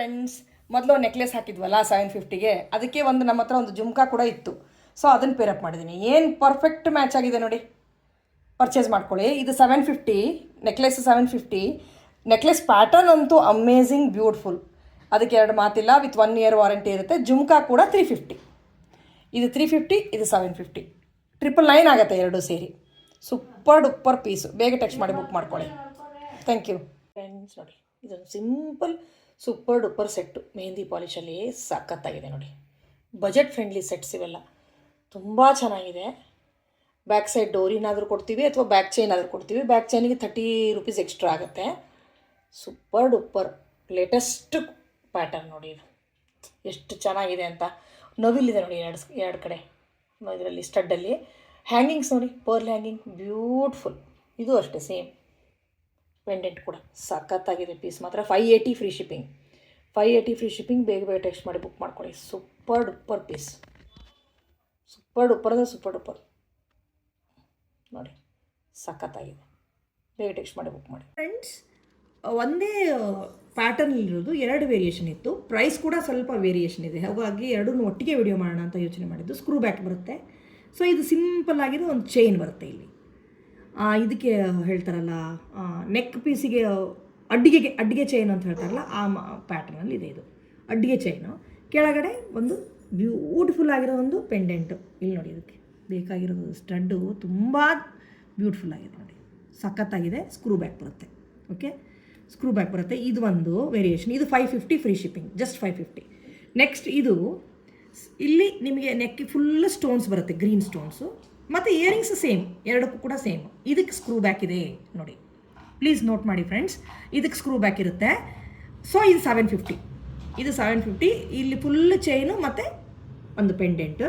Friends, ಮೊದಲು necklace ಹಾಕಿದ್ವಲ್ಲ 750ಗೆ, ಅದಕ್ಕೆ ಒಂದು ನಮ್ಮ ಹತ್ರ ಒಂದು ಜುಮ್ಕಾ ಕೂಡ ಇತ್ತು. ಸೊ ಅದನ್ನು ಪೇರಪ್ ಮಾಡಿದ್ದೀನಿ. ಏನು ಪರ್ಫೆಕ್ಟ್ ಮ್ಯಾಚ್ ಆಗಿದೆ ನೋಡಿ. ಪರ್ಚೇಸ್ ಮಾಡ್ಕೊಳ್ಳಿ. ಇದು 750, ನೆಕ್ಲೆಸ್ 750. ನೆಕ್ಲೆಸ್ ಪ್ಯಾಟರ್ನ್ ಅಂತೂ ಅಮೇಝಿಂಗ್ ಬ್ಯೂಟಿಫುಲ್, ಅದಕ್ಕೆ ಎರಡು ಮಾತಿಲ್ಲ. ವಿತ್ 1 year ವಾರಂಟಿ ಇರುತ್ತೆ. ಜುಮ್ಕಾ ಕೂಡ 350. ಇದು 350, ಇದು 750. 999 ಆಗುತ್ತೆ ಎರಡೂ ಸೇರಿ. Super duper piece. ಬೇಗ ಟೆಕ್ಸ್ಟ್ ಮಾಡಿ ಬುಕ್ ಮಾಡ್ಕೊಳ್ಳಿ. Thank you friends. ನೋಡಿ, ಇದೊಂದು simple super duper set mehndi ಪಾಲಿಶಲ್ಲಿ ಸಖತ್ತಾಗಿದೆ ನೋಡಿ. ಬಜೆಟ್ ಫ್ರೆಂಡ್ಲಿ ಸೆಟ್ಸ್ ಇವೆಲ್ಲ ತುಂಬ ಚೆನ್ನಾಗಿದೆ. ಬ್ಯಾಕ್ ಸೈಡ್ ಡೋರಿನಾದರೂ ಕೊಡ್ತೀವಿ ಅಥವಾ ಬ್ಯಾಕ್ ಚೈನ್ ಆದರೂ ಕೊಡ್ತೀವಿ. ಬ್ಯಾಕ್ ಚೈನಿಗೆ 30 ರೂಪೀಸ್ ಎಕ್ಸ್ಟ್ರಾ ಆಗುತ್ತೆ. ಸೂಪರ್ ಡೂಪರ್ ಲೇಟೆಸ್ಟ್ ಪ್ಯಾಟರ್ನ್ ನೋಡಿ. ಇದು ಎಷ್ಟು ಚೆನ್ನಾಗಿದೆ ಅಂತ. ನವಿಲಿದೆ ನೋಡಿ ಎರಡು ಕಡೆ ಇದರಲ್ಲಿ ಸ್ಟಡ್ಡಲ್ಲಿ. ಹ್ಯಾಂಗಿಂಗ್ಸ್ ನೋಡಿ, ಪರ್ಲ್ ಹ್ಯಾಂಗಿಂಗ್ ಬ್ಯೂಟಿಫುಲ್. ಇದು ಅಷ್ಟೇ ಸೇಮ್ ಪೆಂಡೆಂಟ್ ಕೂಡ ಸಖತ್ತಾಗಿದೆ. ಪೀಸ್ ಮಾತ್ರ 580 ಫ್ರೀ ಶಿಪ್ಪಿಂಗ್. 580 free shipping. ಬೇಗ ಬೇಗ ಟೆಕ್ಸ್ಟ್ ಮಾಡಿ ಬುಕ್ ಮಾಡ್ಕೊಳ್ಳಿ. Super duper piece. Super duper ಅಂದರೆ ಸೂಪರ್ ಡೂಪರ್ ನೋಡಿ, ಸಖತ್ತಾಗಿದೆ. ಬೇಗ ಟೆಕ್ಸ್ಟ್ ಮಾಡಿ ಬುಕ್ ಮಾಡಿ ಫ್ರೆಂಡ್ಸ್. ಒಂದೇ ಪ್ಯಾಟರ್ನಲ್ಲಿರೋದು 2 ವೇರಿಯೇಷನ್ ಇತ್ತು. ಪ್ರೈಸ್ ಕೂಡ ಸ್ವಲ್ಪ ವೇರಿಯೇಷನ್ ಇದೆ. ಹಾಗಾಗಿ ಎರಡನ್ನೂ ಒಟ್ಟಿಗೆ ವಿಡಿಯೋ ಮಾಡೋಣ ಅಂತ ಯೋಚನೆ ಮಾಡಿದ್ದು. ಸ್ಕ್ರೂ ಬ್ಯಾಕ್ ಬರುತ್ತೆ. ಸೊ ಇದು ಸಿಂಪಲ್ ಆಗಿರೋ ಒಂದು ಚೈನ್ ಬರುತ್ತೆ ಇಲ್ಲಿ. ಇದಕ್ಕೆ ಹೇಳ್ತಾರಲ್ಲ ನೆಕ್ ಪೀಸಿಗೆ ಅಡ್ಡಿಗೆ ಚೈನ್ ಅಂತ ಹೇಳ್ತಾರಲ್ಲ, ಆ ಪ್ಯಾಟರ್ನಲ್ಲಿ ಇದೆ ಇದು ಅಡ್ಡಿಗೆ ಚೈನು. ಕೆಳಗಡೆ ಒಂದು ಬ್ಯೂಟಿಫುಲ್ ಆಗಿರೋ ಒಂದು ಪೆಂಡೆಂಟು ಇಲ್ಲಿ ನೋಡಿ. ಇದಕ್ಕೆ ಬೇಕಾಗಿರೋದು ಸ್ಟಡ್ಡು ತುಂಬ ಬ್ಯೂಟಿಫುಲ್ ಆಗಿದೆ ನೋಡಿ, ಸಖತ್ತಾಗಿದೆ. ಸ್ಕ್ರೂ ಬ್ಯಾಕ್ ಬರುತ್ತೆ. ಓಕೆ, ಸ್ಕ್ರೂ ಬ್ಯಾಕ್ ಬರುತ್ತೆ. ಇದು ಒಂದು ವೇರಿಯೇಷನ್. ಇದು 550 ಫ್ರೀ ಶಿಪ್ಪಿಂಗ್, ಜಸ್ಟ್ 550. ನೆಕ್ಸ್ಟ್ ಇದು ಇಲ್ಲಿ ನಿಮಗೆ ನೆಕ್ಗೆ ಫುಲ್ ಸ್ಟೋನ್ಸ್ ಬರುತ್ತೆ, ಗ್ರೀನ್ ಸ್ಟೋನ್ಸು. ಮತ್ತು ಇಯರಿಂಗ್ಸ್ ಸೇಮ್, ಎರಡಕ್ಕೂ ಕೂಡ ಸೇಮ್. ಇದಕ್ಕೆ ಸ್ಕ್ರೂ ಬ್ಯಾಕ್ ಇದೆ ನೋಡಿ, ಪ್ಲೀಸ್ ನೋಟ್ ಮಾಡಿ ಫ್ರೆಂಡ್ಸ್. ಇದಕ್ಕೆ ಸ್ಕ್ರೂ ಬ್ಯಾಕ್ ಇರುತ್ತೆ. ಸೊ ಇದು 750. ಇದು 750. ಇಲ್ಲಿ ಫುಲ್ ಚೈನು ಮತ್ತು ಒಂದು ಪೆಂಡೆಂಟ್.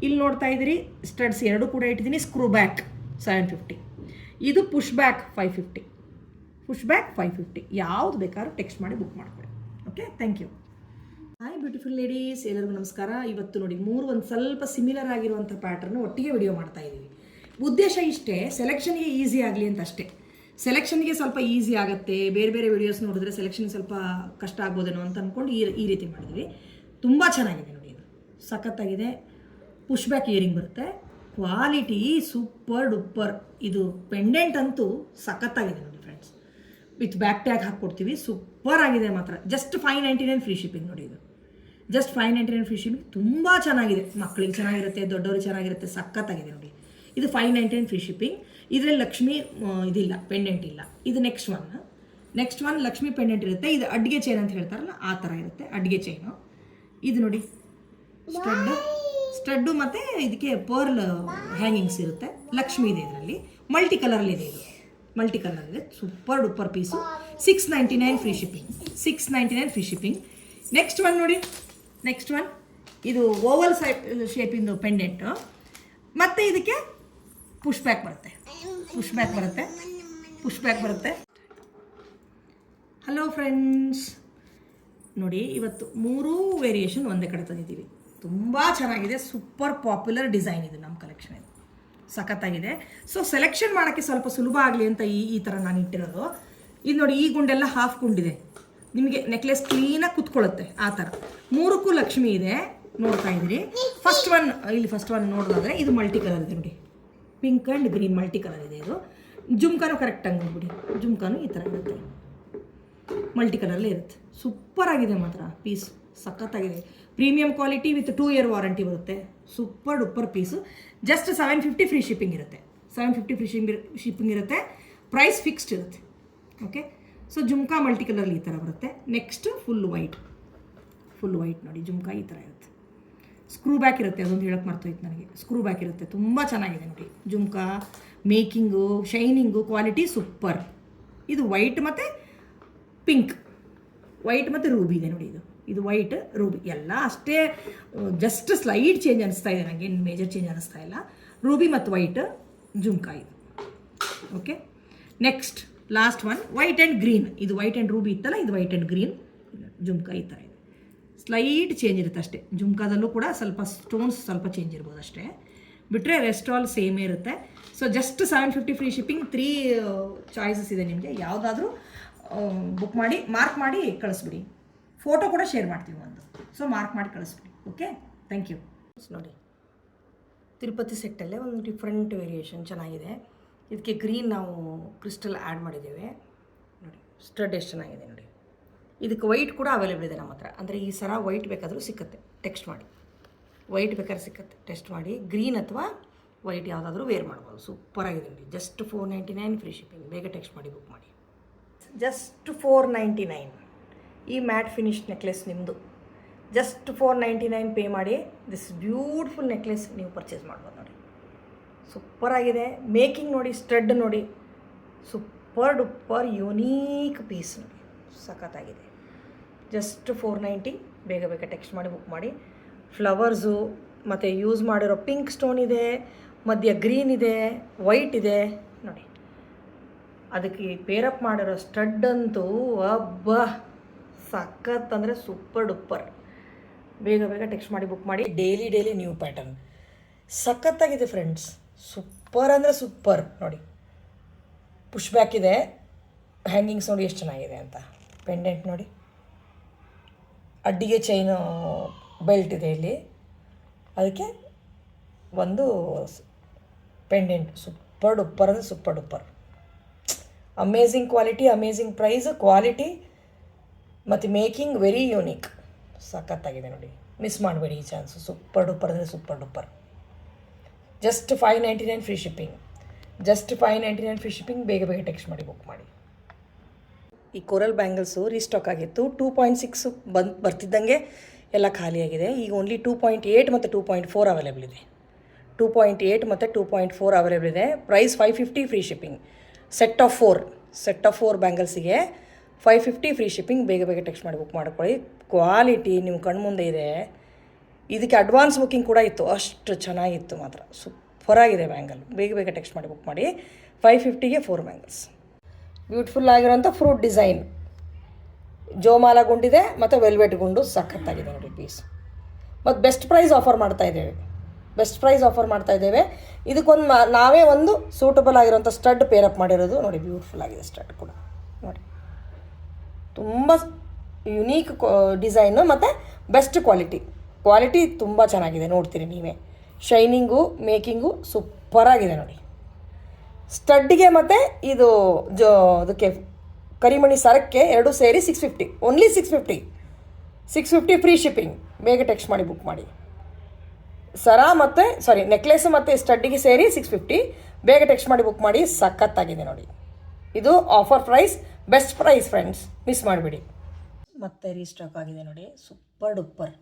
ಇಲ್ಲಿ ನೋಡ್ತಾ ಇದ್ದೀರಿ ಸ್ಟಡ್ಸ್ ಎರಡೂ ಕೂಡ ಇಟ್ಟಿದ್ದೀನಿ. Screw back 750. ಇದು ಪುಷ್ ಬ್ಯಾಕ್ 550. Push back 550. ಯಾವುದು ಬೇಕಾದ್ರೂ ಟೆಕ್ಸ್ಟ್ ಮಾಡಿ ಬುಕ್ ಮಾಡ್ಕೊಳ್ಳಿ. Okay, thank you. Hi beautiful ladies, ಎಲ್ಲರಿಗೂ ನಮಸ್ಕಾರ. ಇವತ್ತು ನೋಡಿ ಒಂದು ಸ್ವಲ್ಪ ಸಿಮಿಲರ್ ಆಗಿರುವಂಥ ಪ್ಯಾಟರ್ನು ಒಟ್ಟಿಗೆ ವಿಡಿಯೋ ಮಾಡ್ತಾ ಇದ್ದೀವಿ. ಉದ್ದೇಶ ಇಷ್ಟೇ, ಸೆಲೆಕ್ಷನ್ಗೆ ಈಸಿ ಆಗಲಿ ಅಂತ ಅಷ್ಟೇ. ಸೆಲೆಕ್ಷನ್ಗೆ ಸ್ವಲ್ಪ ಈಸಿ ಆಗುತ್ತೆ. ಬೇರೆ ಬೇರೆ ವಿಡಿಯೋಸ್ ನೋಡಿದ್ರೆ ಸೆಲೆಕ್ಷನ್ ಸ್ವಲ್ಪ ಕಷ್ಟ ಆಗ್ಬೋದೇನೋ ಅಂತ ಅಂದ್ಕೊಂಡು ಈ ರೀತಿ ಮಾಡಿದ್ವಿ. ತುಂಬ ಚೆನ್ನಾಗಿದೆ ನೋಡಿ, ಇದು ಸಖತ್ತಾಗಿದೆ. ಪುಷ್ ಬ್ಯಾಕ್ ಇಯರಿಂಗ್ ಬರುತ್ತೆ. Quality super duper. ಇದು ಪೆಂಡೆಂಟ್ ಅಂತೂ ಸಖತ್ತಾಗಿದೆ ನೋಡಿ ಫ್ರೆಂಡ್ಸ್. ವಿತ್ ಬ್ಯಾಕ್ ಟ್ಯಾಗ್ ಹಾಕ್ಕೊಡ್ತೀವಿ. ಸೂಪರ್ ಆಗಿದೆ ಮಾತ್ರ. ಜಸ್ಟ್ 599 ಫ್ರೀ ಶಿಪ್ಪಿಂಗ್ ನೋಡಿ. ಇದು ಜಸ್ಟ್ 599 ಫ್ರೀ ಶಿಪ್ಪಿಂಗ್. ತುಂಬ ಚೆನ್ನಾಗಿದೆ. ಮಕ್ಕಳಿಗೆ ಚೆನ್ನಾಗಿರುತ್ತೆ, ದೊಡ್ಡವ್ರಿಗೆ ಚೆನ್ನಾಗಿರುತ್ತೆ. ಸಖತ್ತಾಗಿದೆ ನೋಡಿ. ಇದು 599 ಫ್ರೀ ಶಿಪ್ಪಿಂಗ್. ಇದರಲ್ಲಿ ಲಕ್ಷ್ಮಿ ಇದಿಲ್ಲ, ಪೆಂಡೆಂಟ್ ಇಲ್ಲ. ಇದು ನೆಕ್ಸ್ಟ್ ಒನ್ ಲಕ್ಷ್ಮಿ ಪೆಂಡೆಂಟ್ ಇರುತ್ತೆ. ಇದು ಅಡ್ಗೆ ಚೈನ್ ಅಂತ ಹೇಳ್ತಾರಲ್ಲ, ಆ ಥರ ಇರುತ್ತೆ ಅಡ್ಗೆ ಚೈನು. ಇದು ನೋಡಿ ಸ್ಟಡ್ಡು ಮತ್ತು ಇದಕ್ಕೆ ಪರ್ಲ್ ಹ್ಯಾಂಗಿಂಗ್ಸ್ ಇರುತ್ತೆ. ಲಕ್ಷ್ಮಿ ಇದೆ ಇದರಲ್ಲಿ. ಮಲ್ಟಿ ಕಲರಲ್ಲಿದೆ. ಇದು ಮಲ್ಟಿ ಕಲರ್ ಇದೆ. Super duper piece. 699 free shipping. 699 free shipping. Next one ನೋಡಿ. ನೆಕ್ಸ್ಟ್ ಒನ್ ಇದು ಓವಲ್ ಶೇಪಿಂದು ಪೆಂಡೆಂಟು. ಮತ್ತು ಇದಕ್ಕೆ ಪುಷ್ ಬ್ಯಾಕ್ ಬರುತ್ತೆ. ಹಲೋ ಫ್ರೆಂಡ್ಸ್, ನೋಡಿ ಇವತ್ತು 3 ವೇರಿಯೇಷನ್ ಒಂದೇ ಕಡೆ ತಂದಿದ್ದೀವಿ. ತುಂಬ ಚೆನ್ನಾಗಿದೆ. ಸೂಪರ್ ಪಾಪ್ಯುಲರ್ ಡಿಸೈನ್ ಇದು ನಮ್ಮ ಕಲೆಕ್ಷನ್. ಇದು ಸಖತ್ತಾಗಿದೆ. ಸೊ ಸೆಲೆಕ್ಷನ್ ಮಾಡೋಕ್ಕೆ ಸ್ವಲ್ಪ ಸುಲಭ ಆಗಲಿ ಅಂತ ಈ ಥರ ನಾನು ಇಟ್ಟಿರೋದು. ಇದು ನೋಡಿ, ಈ ಗುಂಡೆಲ್ಲ ಹಾಫ್ ಗುಂಡಿದೆ. ನಿಮಗೆ ನೆಕ್ಲೆಸ್ ಕ್ಲೀನಾಗಿ ಕುತ್ಕೊಳ್ಳುತ್ತೆ ಆ ಥರ. 3ಕ್ಕೂ ಲಕ್ಷ್ಮಿ ಇದೆ, ನೋಡ್ತಾ ಇದ್ದೀರಿ. ಫಸ್ಟ್ ಒನ್ ನೋಡೋದಾದರೆ ಇದು ಮಲ್ಟಿ ಕಲರ್ ಇದೆ ನೋಡಿ. Pink and green multi colour ಇದೆ. ಇದು ಜುಮ್ಕಾನು ಕರೆಕ್ಟಾಗಿ ನೋಡ್ಬಿಡಿ. ಜುಮ್ಕಾನು ಈ ಥರ ಇರುತ್ತೆ, ಮಲ್ಟಿ ಕಲರಲ್ಲಿ ಇರುತ್ತೆ. ಸೂಪರ್ ಆಗಿದೆ ಮಾತ್ರ ಪೀಸ್, ಸಖತ್ತಾಗಿದೆ. Premium quality with 2 year warranty ಬರುತ್ತೆ. Super duper piece. Just 750 free shipping ಇರುತ್ತೆ. 750 ಫ್ರೀ ಶಿಪ್ಪಿಂಗ್ ಇರುತ್ತೆ. ಪ್ರೈಸ್ ಫಿಕ್ಸ್ಡ್ ಇರುತ್ತೆ. ಓಕೆ, ಸೊ ಜುಮ್ಕಾ ಮಲ್ಟಿ ಕಲರಲ್ಲಿ ಈ ಥರ ಬರುತ್ತೆ. ನೆಕ್ಸ್ಟ್ ಫುಲ್ ವೈಟ್ ನೋಡಿ. ಜುಮ್ಕಾ ಈ ಥರ ಇರುತ್ತೆ. ಸ್ಕ್ರೂ ಬ್ಯಾಕ್ ಇರುತ್ತೆ. ಅದೊಂದು ಹೇಳಕ್ಕೆ ಮರ್ತೋಯ್ತು ನನಗೆ. ಸ್ಕ್ರೂ ಬ್ಯಾಕ್ ಇರುತ್ತೆ. ತುಂಬ ಚೆನ್ನಾಗಿದೆ ನೋಡಿ. Jhumka making, shining, quality super. ಇದು ವೈಟ್ ಮತ್ತು ಪಿಂಕ್, ವೈಟ್ ಮತ್ತು ರೂಬಿ ಇದೆ ನೋಡಿ. ಇದು ವೈಟ್ ರೂಬಿ ಎಲ್ಲ ಅಷ್ಟೇ. ಜಸ್ಟ್ ಸ್ಲೈಡ್ ಚೇಂಜ್ ಅನಿಸ್ತಾ ಇದೆ ನನಗೆ, ಏನು ಮೇಜರ್ ಚೇಂಜ್ ಅನಿಸ್ತಾ ಇಲ್ಲ. ರೂಬಿ ಮತ್ತು ವೈಟ್ ಜುಮ್ಕಾ ಇದು. Okay, next last one white and green. ಇದು ವೈಟ್ ಆ್ಯಂಡ್ ರೂಬಿ ಇತ್ತಲ್ಲ, ಇದು ವೈಟ್ ಆ್ಯಂಡ್ ಗ್ರೀನ್ ಜುಮ್ಕಾ ಈ ಥರ ಇದೆ. ಸ್ಲೈಟ್ ಚೇಂಜ್ ಇರುತ್ತೆ ಅಷ್ಟೇ. ಜುಮ್ಕಾದಲ್ಲೂ ಕೂಡ ಸ್ವಲ್ಪ ಸ್ಟೋನ್ಸ್ ಸ್ವಲ್ಪ ಚೇಂಜ್ ಇರ್ಬೋದು ಅಷ್ಟೇ, ಬಿಟ್ಟರೆ ರೆಸ್ಟ್ ಆಲ್ ಸೇಮೇ ಇರುತ್ತೆ. So just 750 free shipping. 3 choices ಇದೆ ನಿಮಗೆ. ಯಾವುದಾದ್ರೂ ಬುಕ್ ಮಾಡಿ ಮಾರ್ಕ್ ಮಾಡಿ ಕಳಿಸ್ಬಿಡಿ. ಫೋಟೋ ಕೂಡ ಶೇರ್ ಮಾಡ್ತೀವಿ ಒಂದು. ಸೊ ಮಾರ್ಕ್ ಮಾಡಿ ಕಳಿಸ್ಬಿಡಿ. Okay, thank you. ನೋಡಿ, ತಿರುಪತಿ ಸೆಟ್ಟಲ್ಲೇ ಒಂದು ಡಿಫ್ರೆಂಟ್ ವೇರಿಯೇಷನ್ ಚೆನ್ನಾಗಿದೆ. ಇದಕ್ಕೆ ಗ್ರೀನ್ ನಾವು ಕ್ರಿಸ್ಟಲ್ ಆ್ಯಡ್ ಮಾಡಿದ್ದೇವೆ. ನೋಡಿ ಸ್ಟಡ್ ಎಷ್ಟು ಚೆನ್ನಾಗಿದೆ ನೋಡಿ. ಇದಕ್ಕೆ ವೈಟ್ ಕೂಡ ಅವೈಲೇಬಲ್ ಇದೆ ನಮ್ಮ ಹತ್ರ. ಅಂದರೆ ಈ ಸರ ವೈಟ್ ಬೇಕಾದರೂ ಸಿಕ್ಕುತ್ತೆ, ಟೆಕ್ಸ್ಟ್ ಮಾಡಿ. ವೈಟ್ ಬೇಕಾದ್ರೆ ಸಿಕ್ಕುತ್ತೆ, ಟೆಸ್ಟ್ ಮಾಡಿ. ಗ್ರೀನ್ ಅಥವಾ ವೈಟ್ ಯಾವುದಾದ್ರೂ ವೇರ್ ಮಾಡ್ಬೋದು. ಸೂಪರಾಗಿದೆ ನೋಡಿ. Just 499 free shipping. ಬೇಗ ಟೆಕ್ಸ್ಟ್ ಮಾಡಿ ಬುಕ್ ಮಾಡಿ. ಜಸ್ಟ್ 499 ಈ ಮ್ಯಾಟ್ ಫಿನಿಶ್ ನೆಕ್ಲೆಸ್ ನಿಮ್ಮದು. ಜಸ್ಟ್ 499 ಪೇ ಮಾಡಿ ದಿಸ್ ಬ್ಯೂಟಿಫುಲ್ ನೆಕ್ಲೆಸ್ ನೀವು ಪರ್ಚೇಸ್ ಮಾಡ್ಬೋದು ನೋಡಿ. ಸೂಪರಾಗಿದೆ. ಮೇಕಿಂಗ್ ನೋಡಿ, ಸ್ಟಡ್ ನೋಡಿ, ಸೂಪರ್ ಡೂಪರ್ ಯುನೀಕ್ ಪೀಸ್ ನೋಡಿ, ಸಖತ್ತಾಗಿದೆ. ಜಸ್ಟ್ 490. ಬೇಗ ಬೇಗ ಟೆಕ್ಸ್ಟ್ ಮಾಡಿ ಬುಕ್ ಮಾಡಿ. ಫ್ಲವರ್ಸು ಮತ್ತು ಯೂಸ್ ಮಾಡಿರೋ ಪಿಂಕ್ ಸ್ಟೋನ್ ಇದೆ, ಮಧ್ಯ ಗ್ರೀನ್ ಇದೆ, ವೈಟ್ ಇದೆ ನೋಡಿ. ಅದಕ್ಕೆ ಪೇರಪ್ ಮಾಡಿರೋ ಸ್ಟಡ್ ಅಂತೂ ಅಬ್ಬಾ ಸಖತ್ ಅಂದರೆ ಸೂಪರ್ ಡೂಪರ್. ಬೇಗ ಬೇಗ ಟೆಕ್ಸ್ಟ್ ಮಾಡಿ ಬುಕ್ ಮಾಡಿ. ಡೈಲಿ ನ್ಯೂ ಪ್ಯಾಟರ್ನ್ ಸಖತ್ತಾಗಿದೆ ಫ್ರೆಂಡ್ಸ್. ಸೂಪರ್ ಅಂದರೆ ಸೂಪರ್ ನೋಡಿ. ಪುಷ್ ಬ್ಯಾಕ್ ಇದೆ, ಹ್ಯಾಂಗಿಂಗ್ಸ್ ನೋಡಿ ಎಷ್ಟು ಚೆನ್ನಾಗಿದೆ ಅಂತ. ಪೆಂಡೆಂಟ್ ನೋಡಿ, ಅಡ್ಡಿಗೆ ಚೈನು ಬೆಲ್ಟ್ ಇದೆ ಇಲ್ಲಿ, ಅದಕ್ಕೆ ಒಂದು ಪೆಂಡೆಂಟ್. ಸೂಪರ್ ಡೂಪರ್ ಅಂದರೆ super duper. Amazing quality, amazing price, quality ಮತ್ತು ಮೇಕಿಂಗ್ ವೆರಿ ಯೂನಿಕ್. ಸಖತ್ತಾಗಿದೆ ನೋಡಿ, ಮಿಸ್ ಮಾಡಬೇಡಿ ಈ ಚಾನ್ಸು. ಸೂಪರ್ ಡೂಪರ್ ಅಂದರೆ super duper. Just 599 free shipping. Just 599 free shipping. ಬೇಗ ಬೇಗ ಟೆಕ್ಸ್ಟ್ ಮಾಡಿ ಬುಕ್ ಮಾಡಿ. ಈ ಕೋರಲ್ ಬ್ಯಾಂಗಲ್ಸು ರೀಸ್ಟಾಕ್ ಆಗಿತ್ತು. 2.6 ಬರ್ತಿದ್ದಂಗೆ ಎಲ್ಲ ಖಾಲಿಯಾಗಿದೆ. ಈಗ ಓನ್ಲಿ 2.8 ಮತ್ತು 2.4 ಅವೈಲೇಬಲ್ ಇದೆ. 2.8 ಮತ್ತು 2.4 ಅವೈಲೇಬಲ್ ಇದೆ. Price 550 free shipping. Set of 4 ಬ್ಯಾಂಗಲ್ಸಿಗೆ 550 ಫ್ರೀ ಶಿಪ್ಪಿಂಗ್. ಬೇಗ ಬೇಗ ಟೆಕ್ಸ್ಟ್ ಮಾಡಿ ಬುಕ್ ಮಾಡ್ಕೊಳ್ಳಿ. ಕ್ವಾಲಿಟಿ ನಿಮ್ಮ ಕಣ್ಮುಂದೆ ಇದೆ. ಇದಕ್ಕೆ ಅಡ್ವಾನ್ಸ್ ಬುಕ್ಕಿಂಗ್ ಕೂಡ ಇತ್ತು, ಅಷ್ಟು ಚೆನ್ನಾಗಿತ್ತು ಮಾತ್ರ. ಸೂಪರಾಗಿದೆ ಬ್ಯಾಂಗಲ್. ಬೇಗ ಬೇಗ ಟೆಕ್ಸ್ಟ್ ಮಾಡಿ ಬುಕ್ ಮಾಡಿ. 550ಗೆ 4 ಬ್ಯಾಂಗಲ್ಸ್. ಬ್ಯೂಟಿಫುಲ್ ಆಗಿರೋಂಥ ಫ್ರೂಟ್ ಡಿಸೈನ್, ಜೋಮಾಲ ಗುಂಡಿದೆ ಮತ್ತು ವೆಲ್ವೆಟ್ ಗುಂಡು ಸಖತ್ತಾಗಿದೆ ನೋಡಿ ಪೀಸ್. ಮತ್ತು ಬೆಸ್ಟ್ ಪ್ರೈಸ್ ಆಫರ್ ಮಾಡ್ತಾ ಇದ್ದೇವೆ. ಇದಕ್ಕೊಂದು ನಾವೇ ಒಂದು ಸೂಟಬಲ್ ಆಗಿರೋಂಥ ಸ್ಟಡ್ ಪೇರಪ್ ಮಾಡಿರೋದು ನೋಡಿ. ಬ್ಯೂಟಿಫುಲ್ ಆಗಿದೆ ಸ್ಟಡ್ ಕೂಡ ನೋಡಿ. ತುಂಬ ಯುನೀಕ್ ಡಿಸೈನು ಮತ್ತು ಬೆಸ್ಟ್ ಕ್ವಾಲಿಟಿ ತುಂಬ ಚೆನ್ನಾಗಿದೆ. ನೋಡ್ತೀರಿ ನೀವೇ. ಶೈನಿಂಗು, ಮೇಕಿಂಗು ಸೂಪರಾಗಿದೆ ನೋಡಿ. ಸ್ಟಡ್ಡಿಗೆ ಮತ್ತು ಇದು ಅದಕ್ಕೆ ಕರಿಮಣಿ ಸರಕ್ಕೆ ಎರಡು ಸೇರಿ 650. Only 650 free shipping. ಬೇಗ ಟೆಕ್ಸ್ಟ್ ಮಾಡಿ ಬುಕ್ ಮಾಡಿ. ಸರ ಮತ್ತು ನೆಕ್ಲೆಸ್ ಮತ್ತು ಸ್ಟಡ್ಡಿಗೆ ಸೇರಿ 650. ಬೇಗ ಟೆಕ್ಸ್ಟ್ ಮಾಡಿ ಬುಕ್ ಮಾಡಿ. ಸಖತ್ತಾಗಿದೆ ನೋಡಿ. ಇದು offer price, best price friends, miss ಮಾಡಿಬಿಡಿ. ಮತ್ತೆ ರೀಸ್ಟಾಕ್ ಆಗಿದೆ ನೋಡಿ. Super duper.